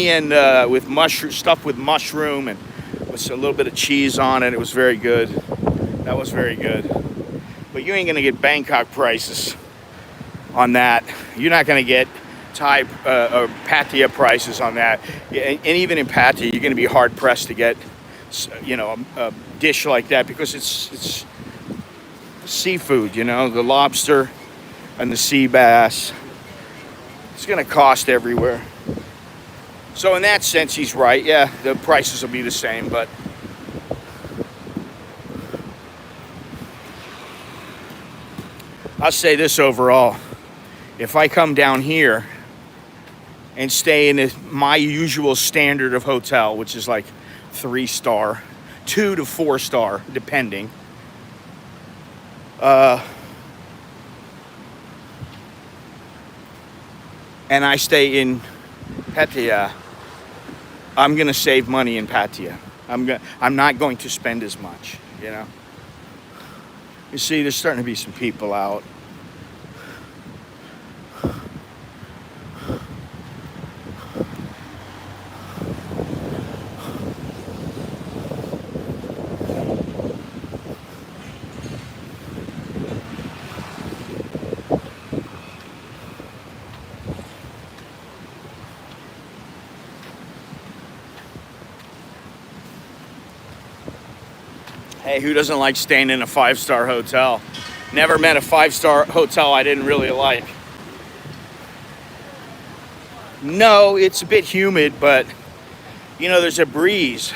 and with mushroom, stuff with mushroom and with a little bit of cheese on it. It was very good. That was very good. But you ain't gonna get Bangkok prices on that. You're not gonna get Thai or Pattaya prices on that, and even in Pattaya, you're going to be hard pressed to get, you know, a dish like that because it's seafood. You know, the lobster and the sea bass. It's going to cost everywhere. So in that sense, he's right. Yeah, the prices will be the same, but I'll say this overall: if I come down here and stay in my usual standard of hotel, which is like 3-star, 2 to 4-star, depending. and I stay in Pattaya, I'm gonna save money in Pattaya. I'm not going to spend as much, you know. You see, there's starting to be some people out. Hey, who doesn't like staying in a 5-star hotel? Never met a 5-star hotel I didn't really like. No, it's a bit humid, but you know, there's a breeze.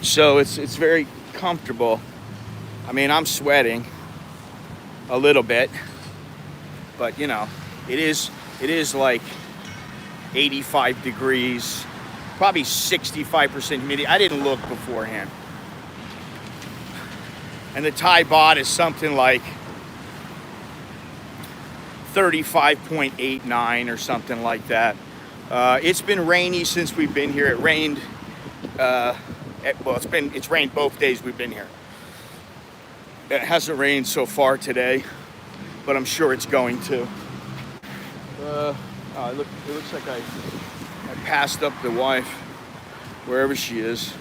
So it's very comfortable. I mean, I'm sweating a little bit, but you know, it is like 85 degrees, probably 65% humidity. I didn't look beforehand. And the Thai baht is something like 35.89 or something like that. It's been rainy since we've been here. It rained, well, it's rained both days we've been here. It hasn't rained so far today, but I'm sure it's going to. It looks like I passed up the wife, wherever she is.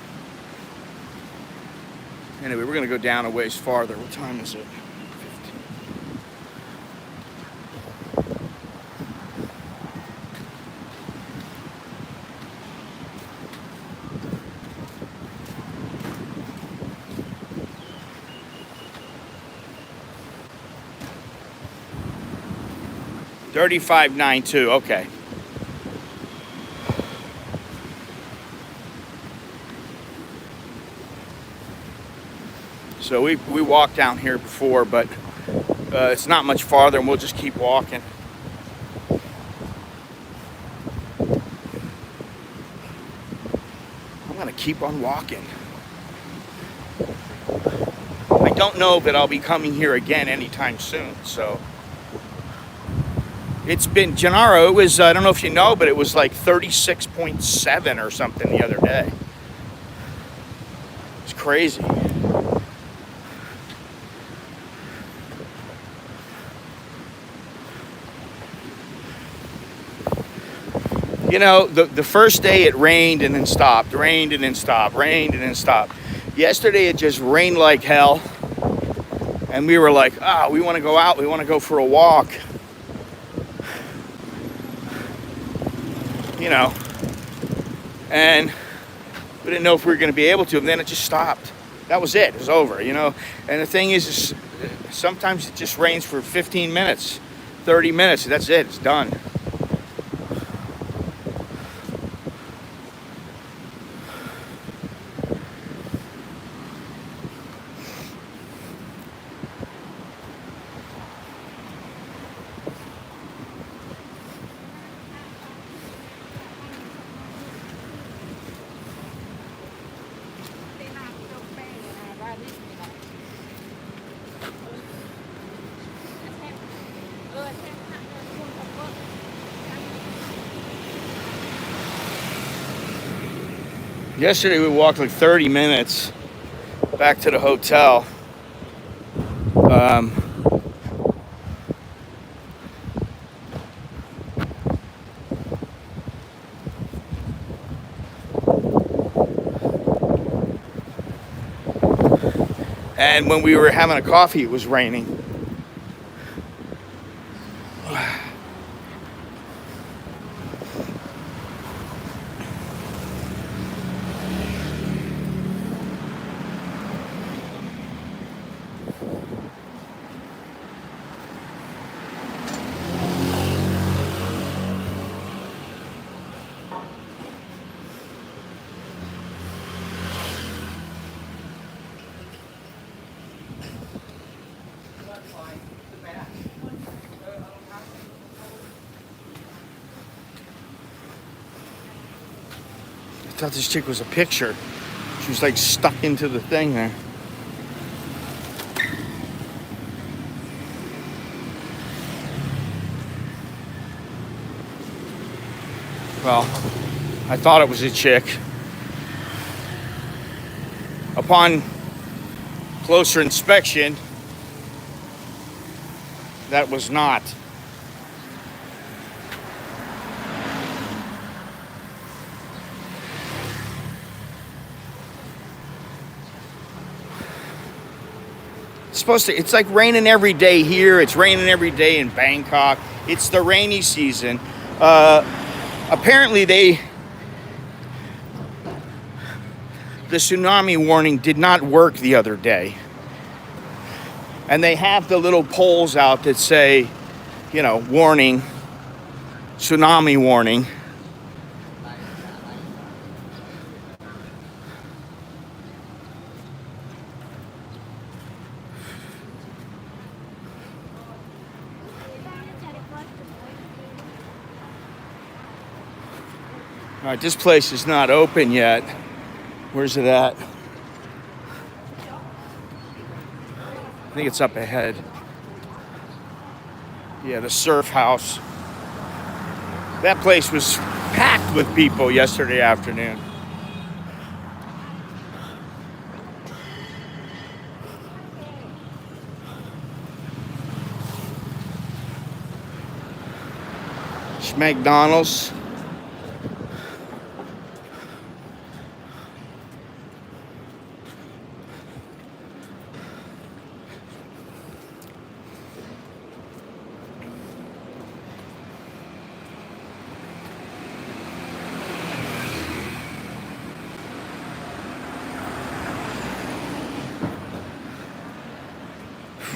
Anyway, we're gonna go down a ways farther. What time is it? 35.92. Okay. So we walked down here before, but it's not much farther, and we'll just keep walking. I'm gonna keep on walking. I don't know that I'll be coming here again anytime soon, so. It's been, Gennaro, it was, I don't know if you know, but it was like 36.7 or something the other day. It's crazy. You know, the first day it rained and then stopped, rained and then stopped, rained and then stopped. Yesterday it just rained like hell. And we were like, we want to go out, we want to go for a walk. You know, and we didn't know if we were going to be able to, and then it just stopped. That was it. It was over, you know. And the thing is sometimes it just rains for 15 minutes, 30 minutes. That's it. It's done. Yesterday we walked like 30 minutes back to the hotel. And when we were having a coffee, it was raining. thought this chick was a picture. She was like stuck into the thing there. Well, I thought it was a chick. Upon closer inspection, that was not. It's like raining every day here. It's raining every day in Bangkok. It's the rainy season. Apparently the tsunami warning did not work the other day. And they have the little poles out that say, you know, warning, tsunami warning. All right, this place is not open yet. Where's it at? I think it's up ahead. Yeah, the surf house. That place was packed with people yesterday afternoon. McDonald's.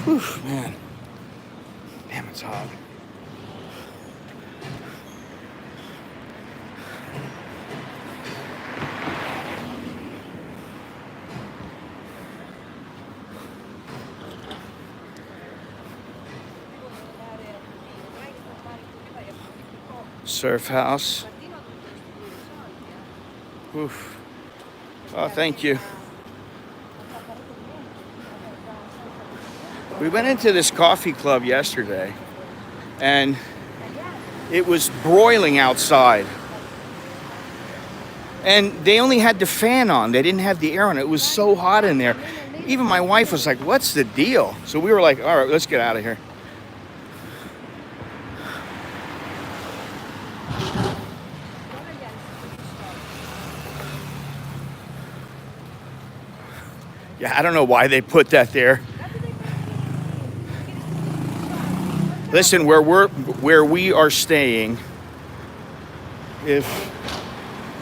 Whew, man. Damn, it's hot. Surf house. Oof. Oh, thank you. We went into this coffee club yesterday, and it was broiling outside. And they only had the fan on. They didn't have the air on. It was so hot in there. Even my wife was like, what's the deal? So we were like, all right, let's get out of here. Yeah, I don't know why they put that there. Listen, where we are staying, if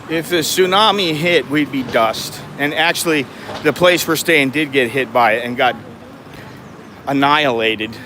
the tsunami hit, we'd be dust. And actually, the place we're staying did get hit by it and got annihilated.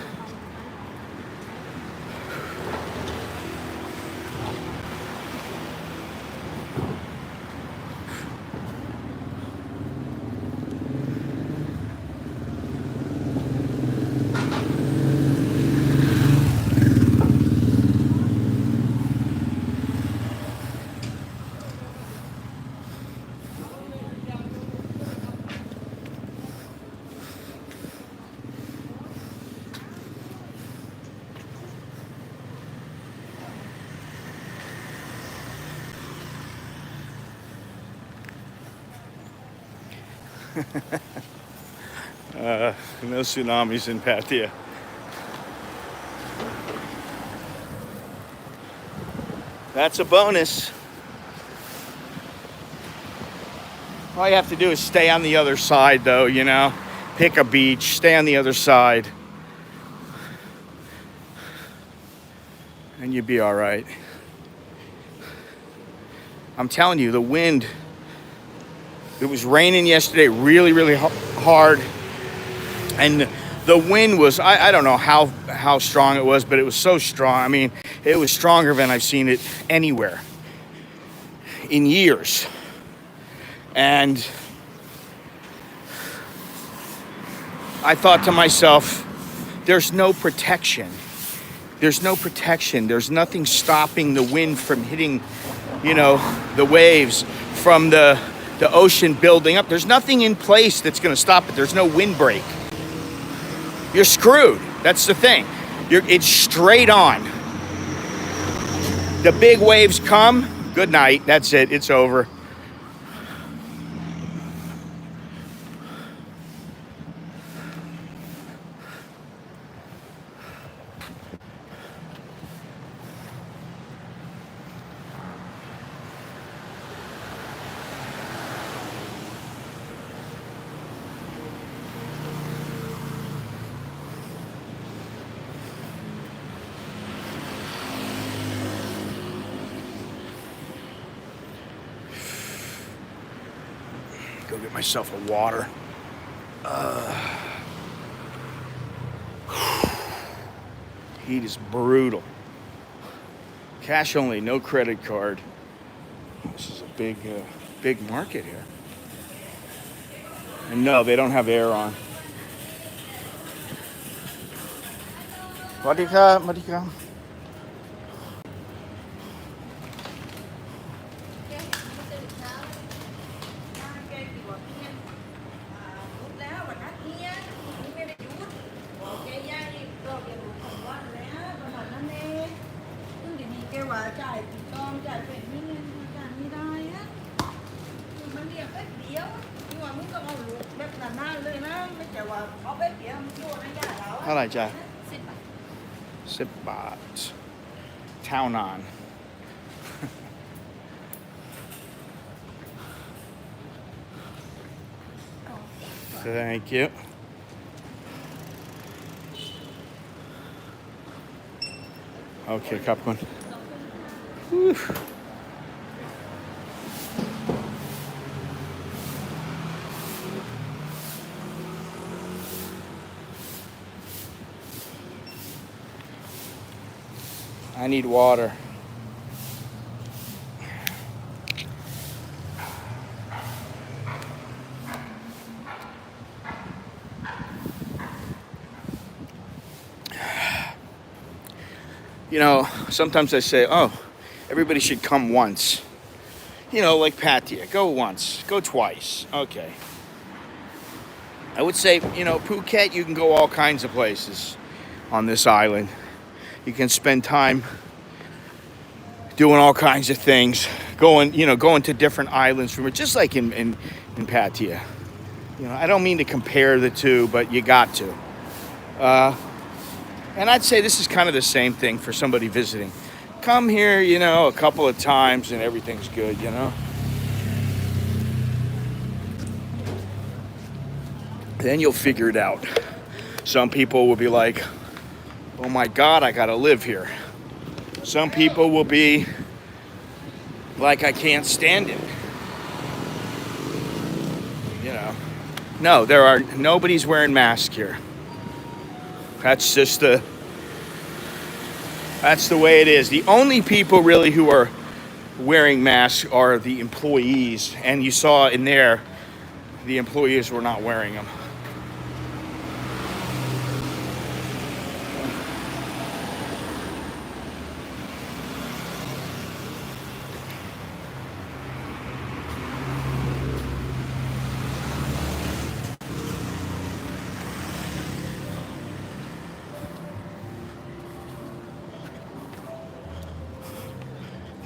No tsunamis in Pattaya. That's a bonus. All you have to do is stay on the other side, though, you know. Pick a beach, stay on the other side. And you'd be all right. I'm telling you, the wind, it was raining yesterday really, really hard. And the wind was, I don't know how strong it was, but it was so strong. I mean, it was stronger than I've seen it anywhere in years. And I thought to myself, there's no protection. There's no protection. There's nothing stopping the wind from hitting, you know, the waves from the ocean building up. There's nothing in place that's going to stop it. There's no windbreak. You're screwed. That's the thing. It's straight on. The big waves come. Good night. That's it. It's over. Go get myself a water. Heat is brutal. Cash only, no credit card. This is a big market here. And no, they don't have air on. Wadika, Wadika. How much, Jack? 10 baht. Town on. Thank you. Okay, cup one. Whew. I need water. You know, sometimes I say, oh, everybody should come once. You know, like Pattaya, go once, go twice. Okay. I would say, you know, Phuket, you can go all kinds of places on this island. You can spend time doing all kinds of things, going to different islands from it, just like in Pattaya. You know, I don't mean to compare the two, but you got to. And I'd say this is kind of the same thing for somebody visiting. Come here, you know, a couple of times and everything's good, you know. Then you'll figure it out. Some people will be like, oh my God, I gotta live here. Some people will be like, I can't stand it. You know. No, nobody's wearing masks here. That's the way it is. The only people really who are wearing masks are the employees. And you saw in there, the employees were not wearing them.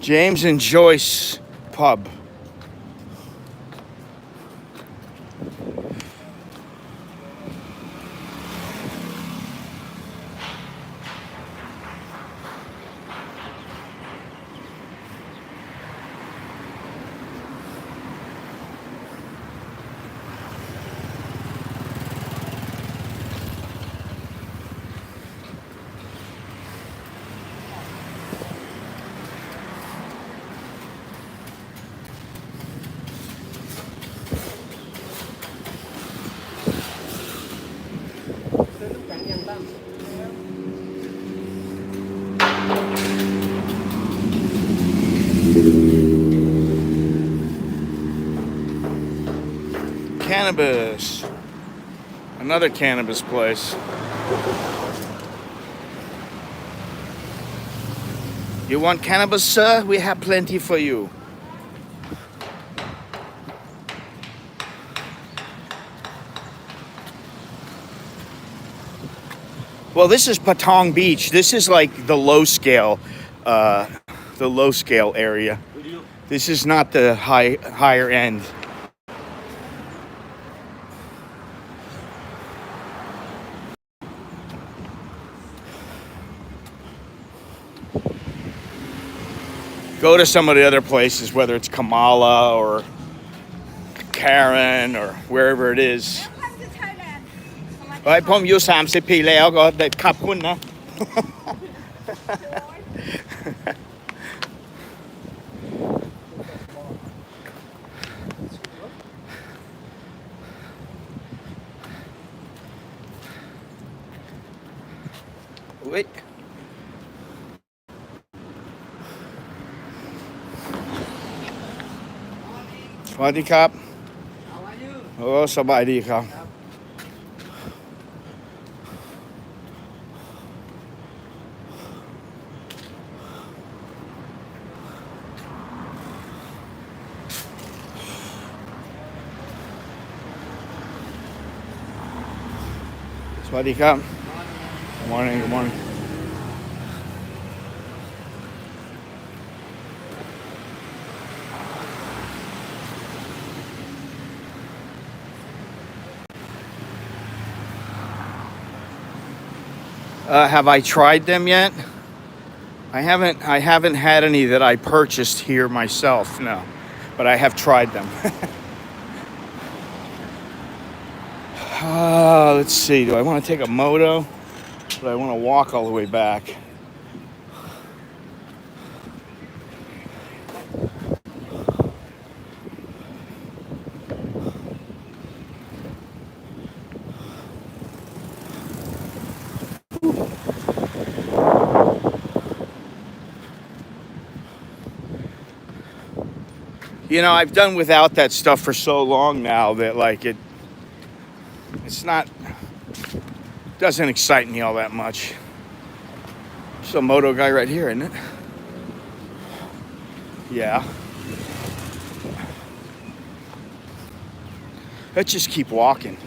James and Joyce Pub. Cannabis. Another cannabis place. You want cannabis, sir? We have plenty for you. Well, this is Patong Beach. This is like uh, the low scale area. This is not the higher end. Go to some of the other places, whether it's Kamala or Karen or wherever it is. Welcome to Thailand เฮ้ยผมอยู่30 ปีแล้วก็ได้ขับคุณนะ อุ๊ยสวัสดีครับโอ้สบายดีครับ สวัสดีครับ Good morning, good morning. Have I tried them yet? I haven't had any that I purchased here myself, no. But I have tried them. Let's see, do I want to take a moto? Or do I want to walk all the way back? You know, I've done without that stuff for so long now that like it's not, doesn't excite me all that much. There's a moto guy right here, isn't it? Yeah. Let's just keep walking.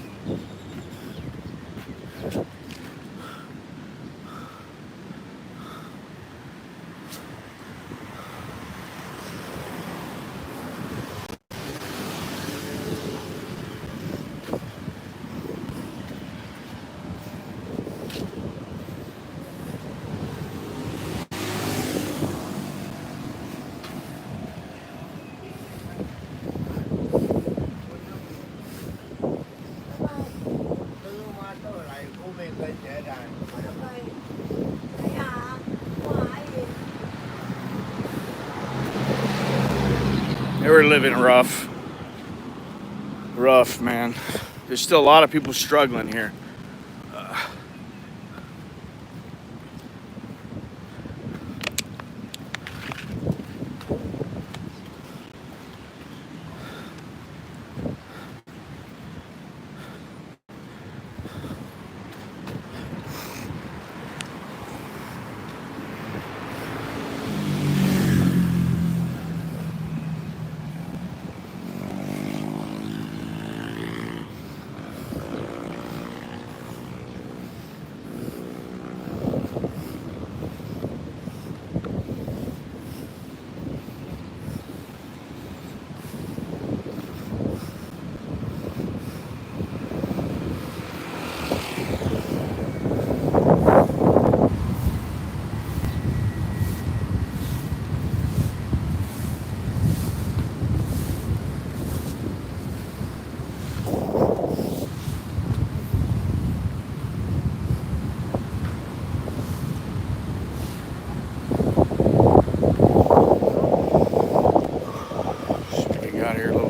They were living rough. Rough, man. There's still a lot of people struggling here.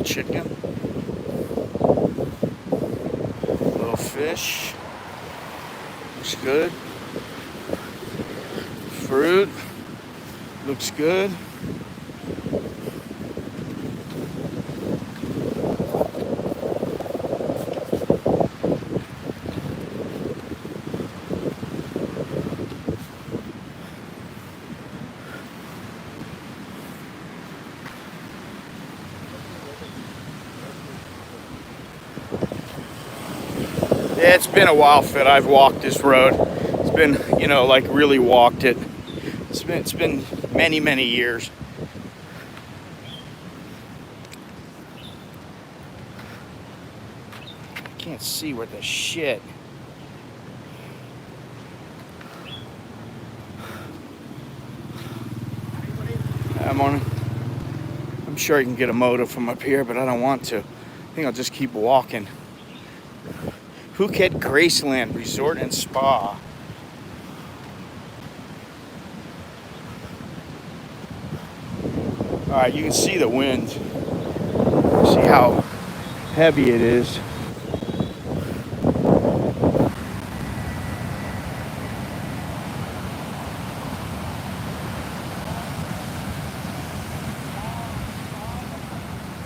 Chicken, little fish, looks good. Fruit, looks good. It's been a while that I've walked this road. It's been, you know, like really walked it. It's been many, many years. I can't see where the shit. I'm sure I can get a moto from up here, but I don't want to. I think I'll just keep walking. Phuket Graceland Resort and Spa. Alright, you can see the wind. See how heavy it is.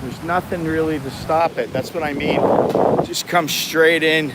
There's nothing really to stop it. That's what I mean. Just come straight in.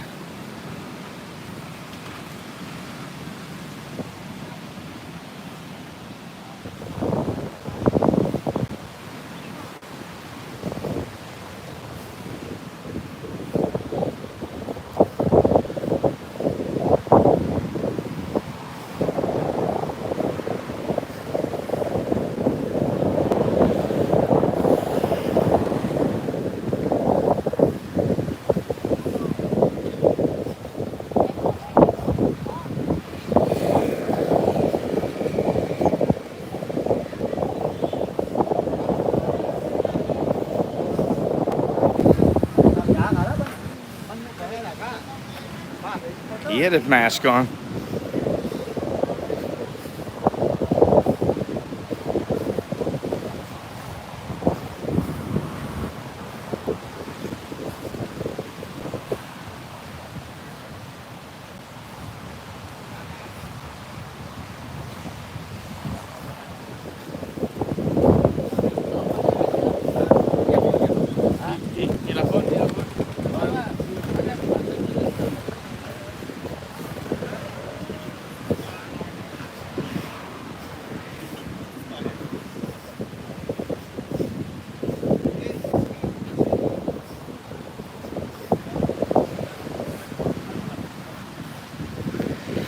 He had his mask on.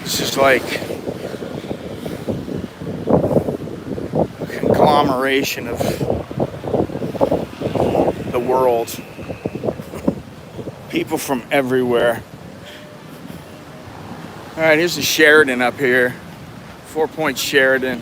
This is like a conglomeration of the world. People from everywhere. All right, here's the Sheraton up here. 4 Point Sheraton.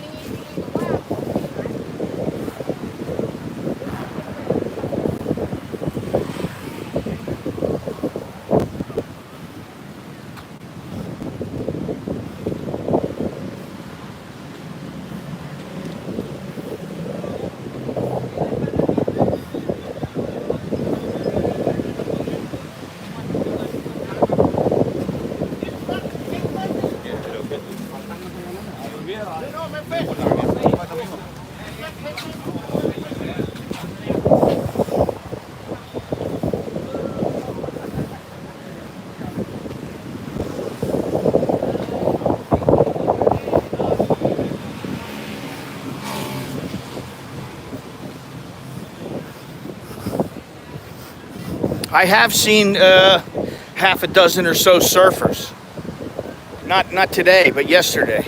I have seen half a dozen or so surfers. Not today, but yesterday.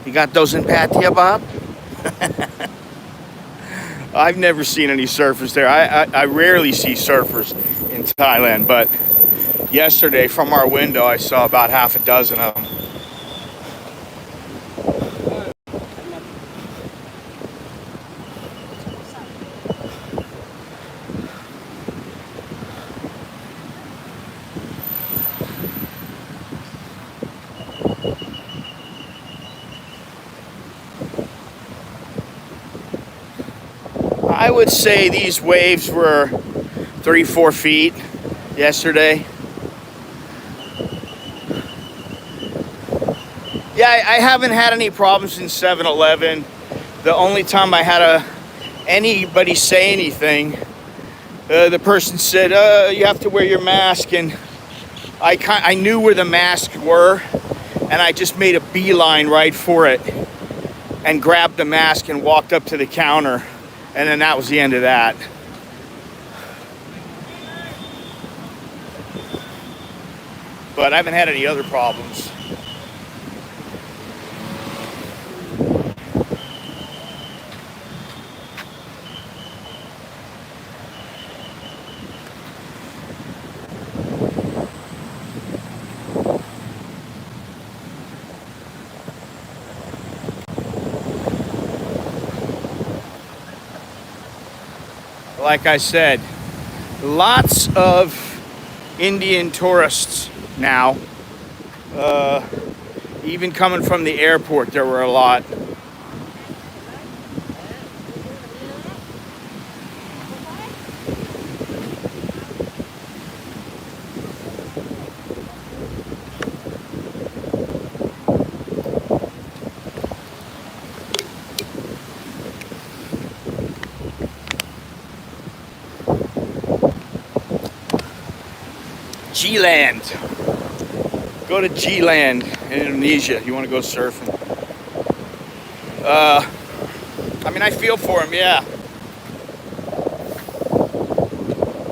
You got those in Pattaya, Bob? I've never seen any surfers there. I rarely see surfers in Thailand, but yesterday from our window I saw about half a dozen of them. I would say these waves were 3-4 feet yesterday. Yeah, I haven't had any problems in 7-Eleven. The only time I had anybody say anything, the person said, you have to wear your mask, and I knew where the masks were, and I just made a beeline right for it. and grabbed the mask and walked up to the counter, and then that was the end of that. But I haven't had any other problems. Like I said, lots of Indian tourists now. Even coming from the airport, there were a lot. G-Land. Go to G-Land in Indonesia. You want to go surfing? I mean, I feel for him, yeah.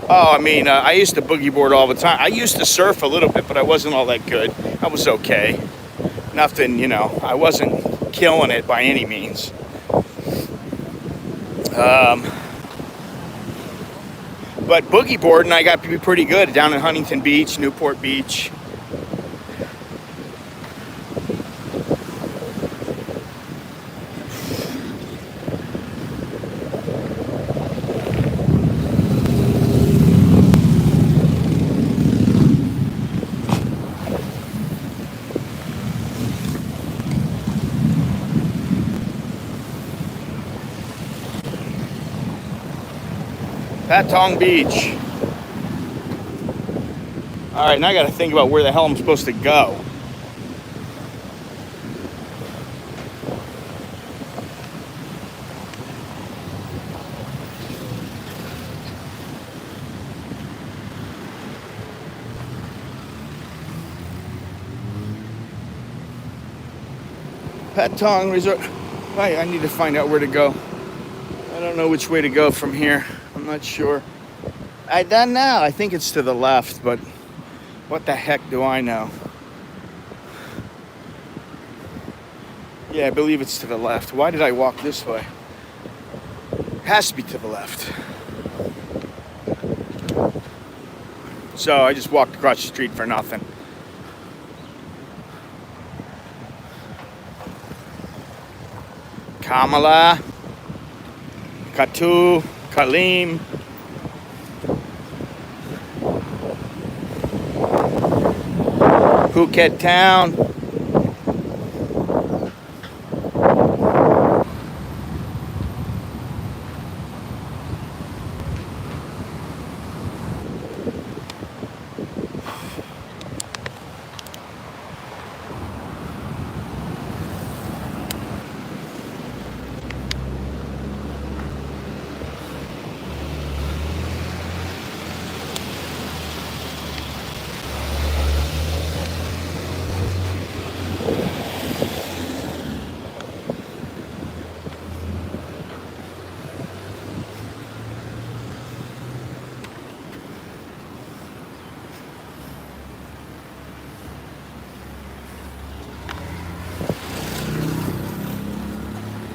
Oh, I mean, I used to boogie board all the time. I used to surf a little bit, but I wasn't all that good. I was okay. Nothing, you know, I wasn't killing it by any means. But boogie boarding, I got to be pretty good down in Huntington Beach, Newport Beach. Patong Beach. All right, now I got to think about where the hell I'm supposed to go. Patong Resort. I need to find out where to go. I don't know which way to go from here. I'm not sure. I don't know. I think it's to the left, but what the heck do I know? Yeah, I believe it's to the left. Why did I walk this way? It has to be to the left. So I just walked across the street for nothing. Kamala, Katu, Kalim. Phuket town.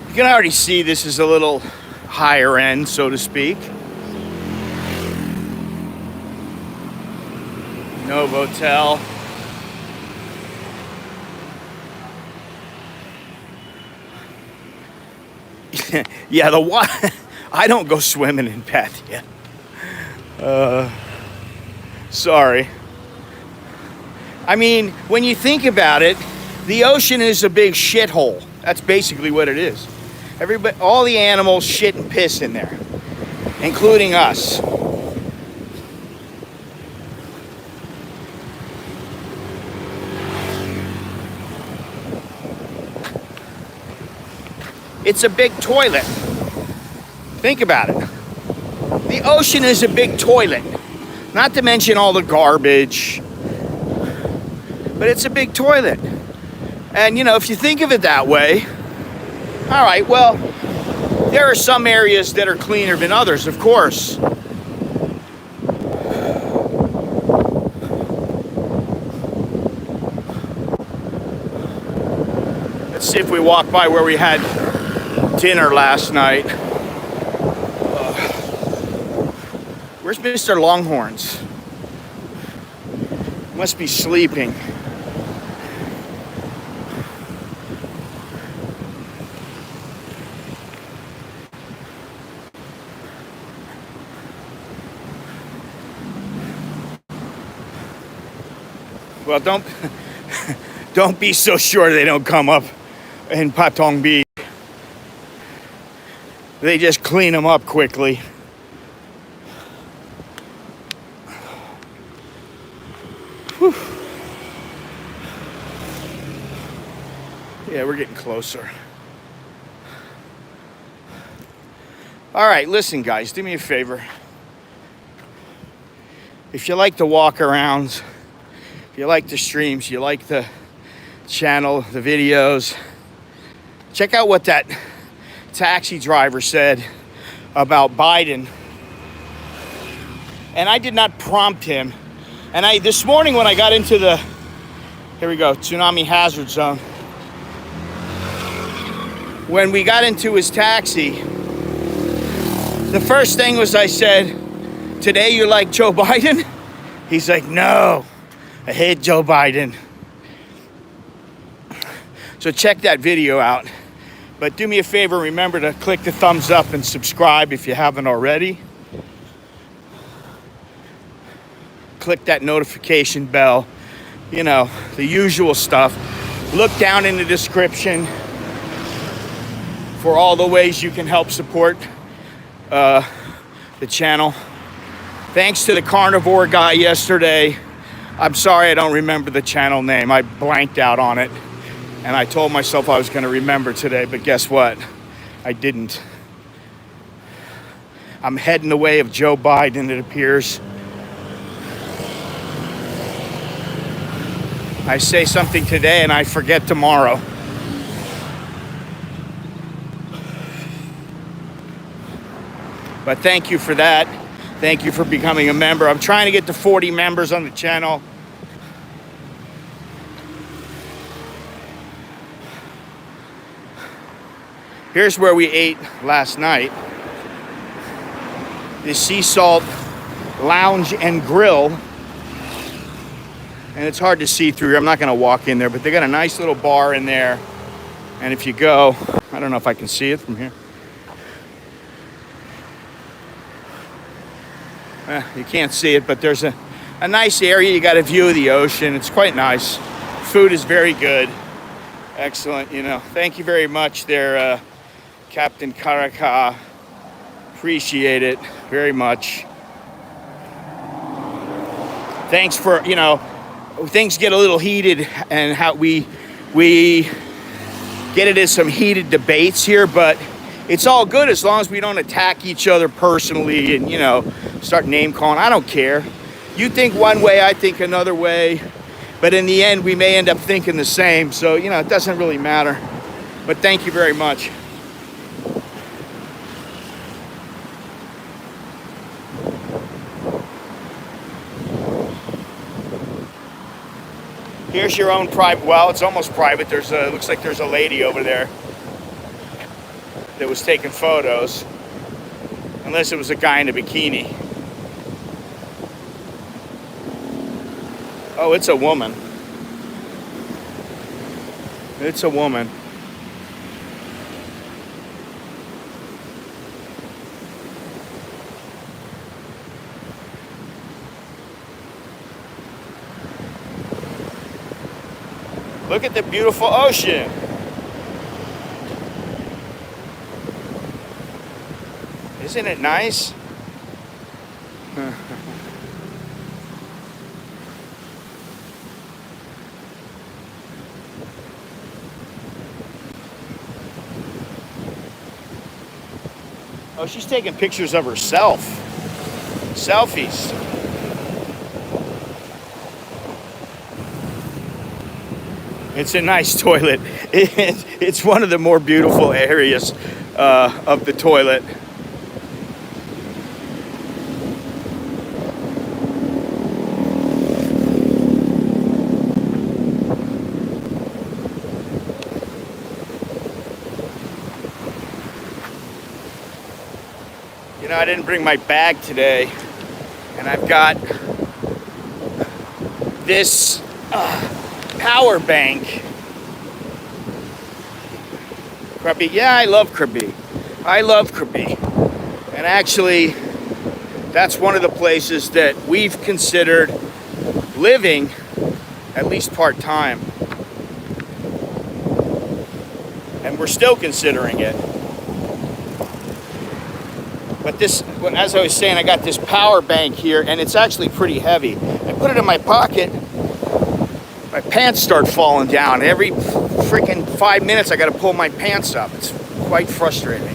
You can already see this is a little higher end, so to speak. Novotel. Yeah, the water. I don't go swimming in Pattaya. Sorry. I mean, when you think about it, the ocean is a big shithole. That's basically what it is. Everybody, all the animals shit and piss in there, including us. It's a big toilet. Think about it. The ocean is a big toilet. Not to mention all the garbage. But it's a big toilet. And you know, if you think of it that way, All right, well, there are some areas that are cleaner than others, of course. Let's see if we walk by where we had dinner last night. Where's Mr. Longhorns? Must be sleeping. Well, don't be so sure they don't come up in Patong Beach. They just clean them up quickly. Whew. Yeah, we're getting closer. All right, listen, guys, do me a favor. If you like to walk around, if you like the streams, you like the channel, the videos, check out what that taxi driver said about Biden. And I did not prompt him. And this morning when I got into the, here we go, tsunami hazard zone. When we got into his taxi, the first thing was I said, "Today you like Joe Biden?" He's like, "No, I hate Joe Biden." So check that video out. But do me a favor, remember to click the thumbs up and subscribe if you haven't already. Click that notification bell, you know, the usual stuff. Look down in the description for all the ways you can help support the channel. Thanks to the carnivore guy yesterday. I'm sorry I don't remember the channel name. I blanked out on it. And I told myself I was going to remember today, but guess what? I didn't. I'm heading the way of Joe Biden, it appears. I say something today and I forget tomorrow. But thank you for that. Thank you for becoming a member. I'm trying to get to 40 members on the channel. Here's where we ate last night. The Sea Salt Lounge and Grill. And it's hard to see through here. I'm not gonna walk in there, but they got a nice little bar in there. And if you go, I don't know if I can see it from here. You can't see it, but there's a nice area. You got a view of the ocean. It's quite nice. Food is very good. Excellent, you know. Thank you very much there, Captain Karaka. Appreciate it very much. Thanks for, you know, things get a little heated and how we get into some heated debates here, but it's all good as long as we don't attack each other personally and, you know, start name calling. I don't care. You think one way, I think another way, but in the end we may end up thinking the same, so, you know, it doesn't really matter. But thank you very much. Here's your own private, well, it's almost private. There's a, looks like there's a lady over there that was taking photos. Unless it was a guy in a bikini. Oh, it's a woman. It's a woman. Look at the beautiful ocean. Isn't it nice? Oh, she's taking pictures of herself. Selfies. It's a nice toilet. It's one of the more beautiful areas of the toilet. You know, I didn't bring my bag today, and I've got this power bank. Krabi, yeah, I love Krabi. I love Krabi. And actually, that's one of the places that we've considered living, at least part-time. And we're still considering it. But this, as I was saying, I got this power bank here, and it's actually pretty heavy. I put it in my pocket, my pants start falling down. Every freaking 5 minutes I gotta pull my pants up. It's quite frustrating.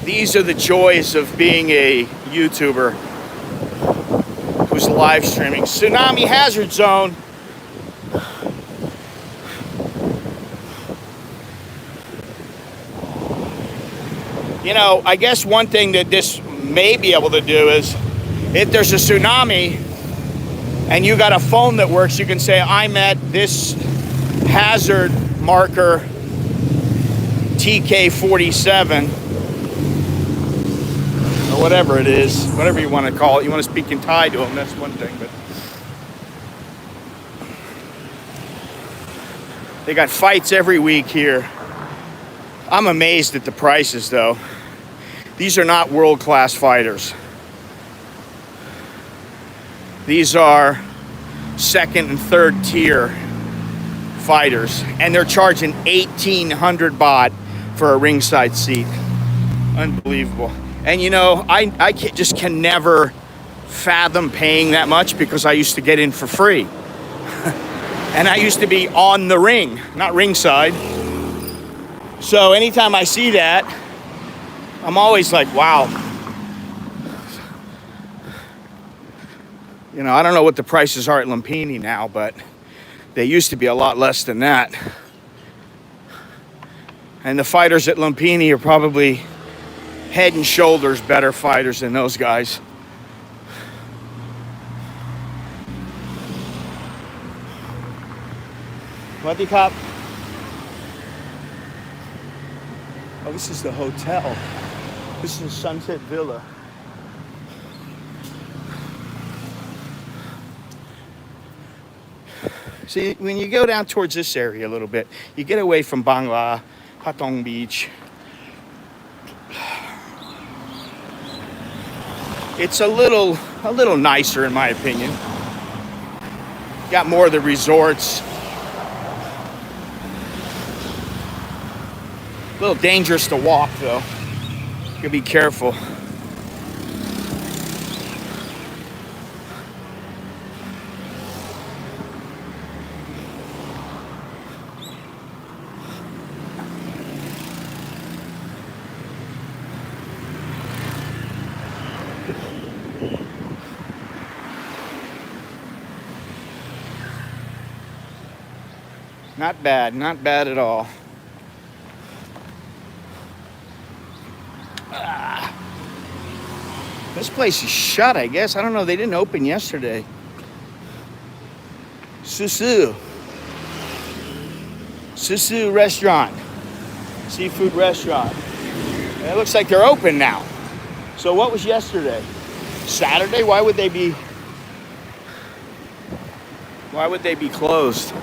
These are the joys of being a YouTuber who's live streaming. Tsunami hazard zone. You know, I guess one thing that this may be able to do is, if there's a tsunami and you got a phone that works, you can say, I'm at this hazard marker TK47, or whatever it is, whatever you want to call it. You want to speak in Thai to them, that's one thing, but they got fights every week here. I'm amazed at the prices, though. These are not world-class fighters. These are second and third tier fighters, and they're charging 1,800 baht for a ringside seat. Unbelievable. And you know, I just can never fathom paying that much, because I used to get in for free. And I used to be on the ring, not ringside. So anytime I see that, I'm always like, wow. You know, I don't know what the prices are at Lumpini now, but they used to be a lot less than that. And the fighters at Lumpini are probably head and shoulders better fighters than those guys. Waddy Cop. Oh, this is the hotel. This is Sunset Villa. See, when you go down towards this area a little bit, you get away from Bangla, Patong Beach. It's a little nicer in my opinion. Got more of the resorts. A little dangerous to walk though. You gotta be careful. Not bad at all. This place is shut, I guess. I don't know, they didn't open yesterday. Susu restaurant. Seafood restaurant. And it looks like they're open now. So what was yesterday? Saturday? Why would they be closed?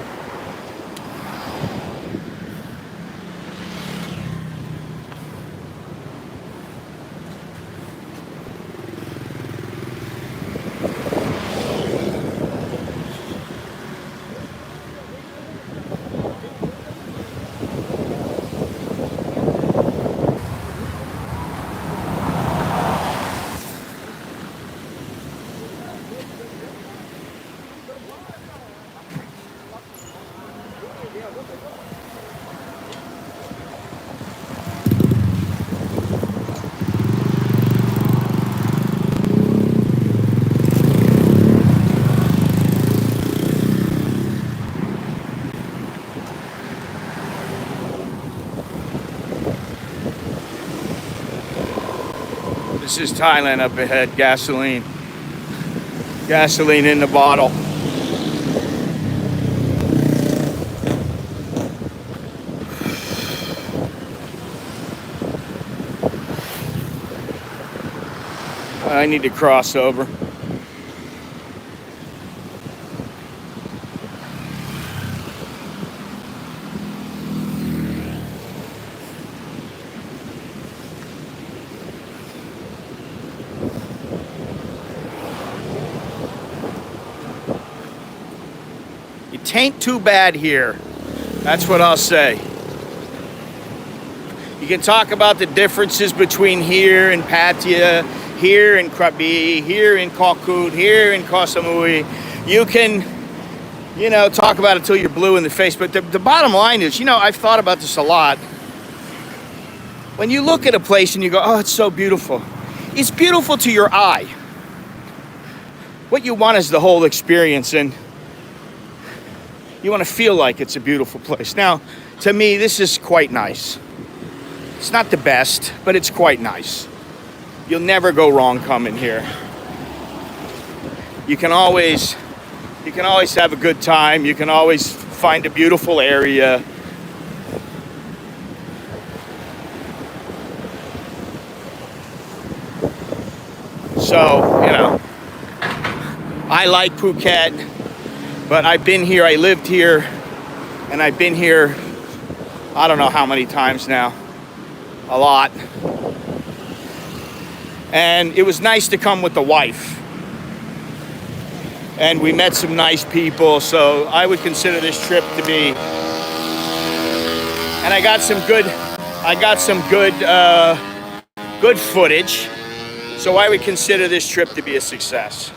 This is Thailand up ahead. Gasoline. Gasoline in the bottle. I need to cross over. It ain't too bad here. That's what I'll say. You can talk about the differences between here and Pattaya, here in Krabi, here in Koh Kood, here in Koh Samui. You can, talk about it till you're blue in the face. But the bottom line is, I've thought about this a lot. When you look at a place and you go, oh, it's so beautiful. It's beautiful to your eye. What you want is the whole experience, and you want to feel like it's a beautiful place. Now, to me, this is quite nice. It's not the best, but it's quite nice. You'll never go wrong coming here. You can always have a good time. You can always find a beautiful area. So, I like Phuket, but I've been here, I lived here, and I've been here, I don't know how many times now. A lot. And it was nice to come with the wife. And we met some nice people, so I would consider this trip to be. And I got some good footage. So I would consider this trip to be a success.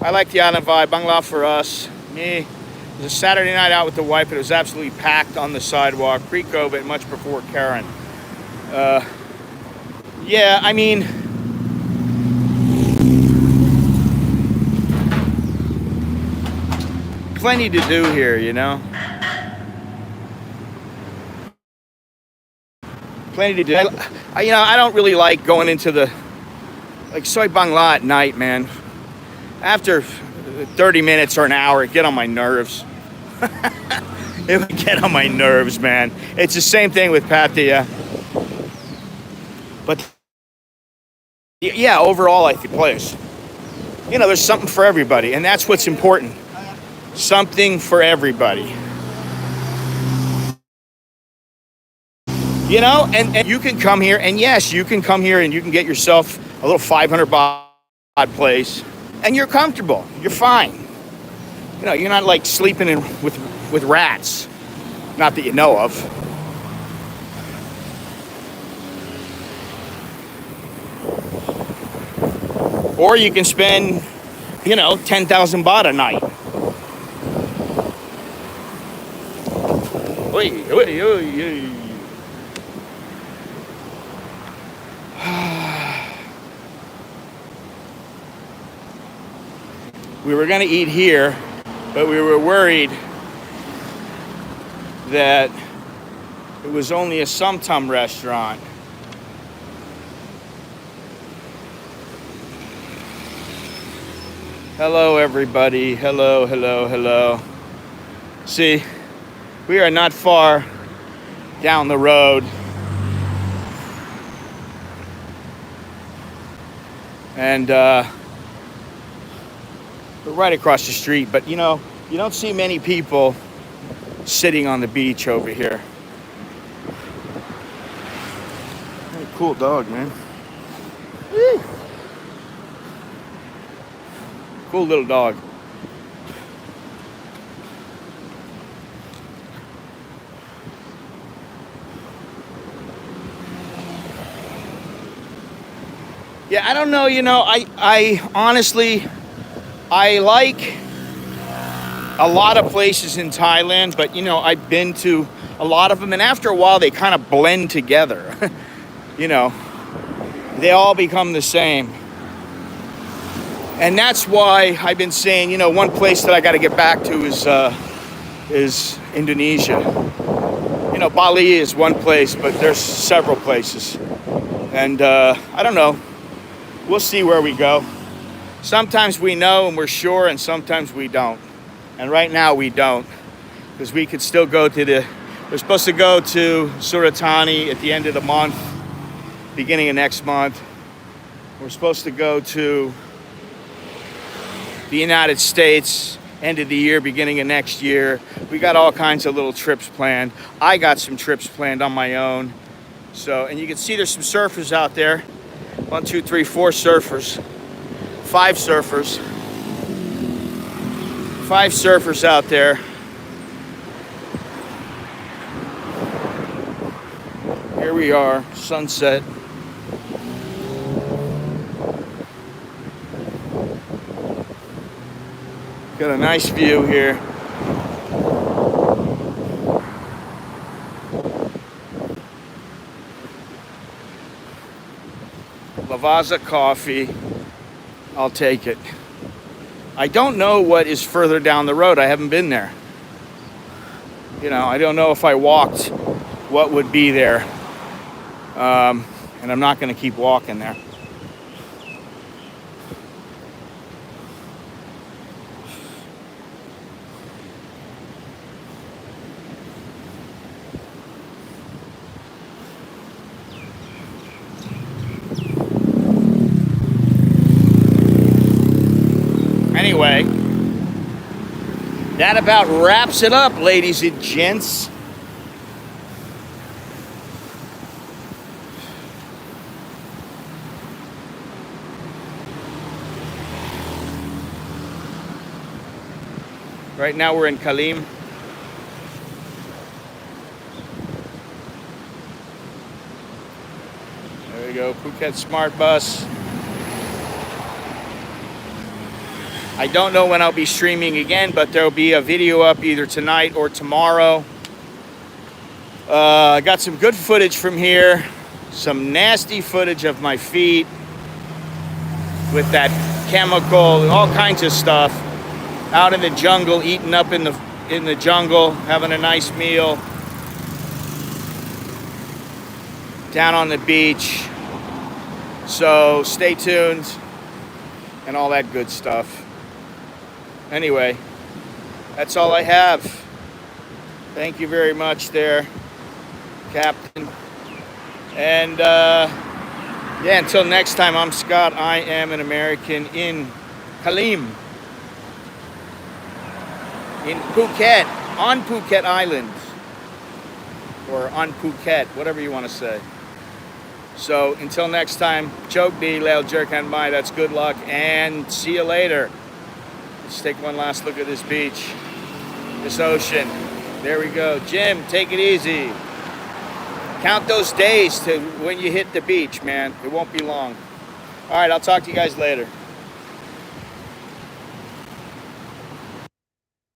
I like the island vibe. Bangla for us. Me. It was a Saturday night out with the wife. It was absolutely packed on the sidewalk. Pre-COVID, much before Karen. Yeah, I mean, plenty to do here, Plenty to do. I don't really like going into Soy Bangla at night, man. After 30 minutes or an hour, it get on my nerves. It would get on my nerves, man. It's the same thing with Pattaya. But yeah, overall, I think the place. There's something for everybody, and that's what's important. Something for everybody. And you can come here, and yes, you can come here and you can get yourself a little 500 baht place, and you're comfortable. You're fine. You're not like sleeping with rats. Not that you know of. Or you can spend, 10,000 baht a night. Oy, oy, oy, oy. We were going to eat here, but we were worried that it was only a Somtam restaurant. Hello, everybody. Hello, hello, hello. See, we are not far down the road. And we're right across the street, but you don't see many people sitting on the beach over here. Hey, cool dog, man. Woo. Cool little dog. Yeah, I don't know, I honestly, I like a lot of places in Thailand, but I've been to a lot of them, and after a while they kind of blend together. They all become the same. And that's why I've been saying, one place that I got to get back to is Indonesia. Bali is one place, but there's several places. And I don't know. We'll see where we go. Sometimes we know and we're sure, and sometimes we don't. And right now we don't, because we could still go to we're supposed to go to Suratani at the end of the month, beginning of next month. We're supposed to go to the United States, end of the year, beginning of next year. We got all kinds of little trips planned. I got some trips planned on my own. So, and you can see there's some surfers out there. 1, 2, 3, 4 surfers. 5 surfers. 5 surfers out there. Here we are, sunset. Got a nice view here. Lavazza coffee. I'll take it. I don't know what is further down the road. I haven't been there. You know, I don't know if I walked what would be there. And I'm not going to keep walking there. Anyway, that about wraps it up, ladies and gents. Right now we're in Kalim. There we go, Phuket Smart Bus. I don't know when I'll be streaming again, but there'll be a video up either tonight or tomorrow. I got some good footage from here, some nasty footage of my feet with that chemical and all kinds of stuff. Out in the jungle, eating up in the jungle, having a nice meal. Down on the beach. So stay tuned and all that good stuff. Anyway, that's all I have. Thank you very much there, Captain. And yeah, until next time, I'm Scott. I am an American in Kalim, in Phuket, on Phuket Island, or on Phuket, whatever you want to say. So until next time, choke the Leo Jerk and bye. That's good luck, and see you later. Let's take one last look at this beach, this ocean. There we go. Jim, take it easy. Count those days to when you hit the beach, man. It won't be long. All right, I'll talk to you guys later.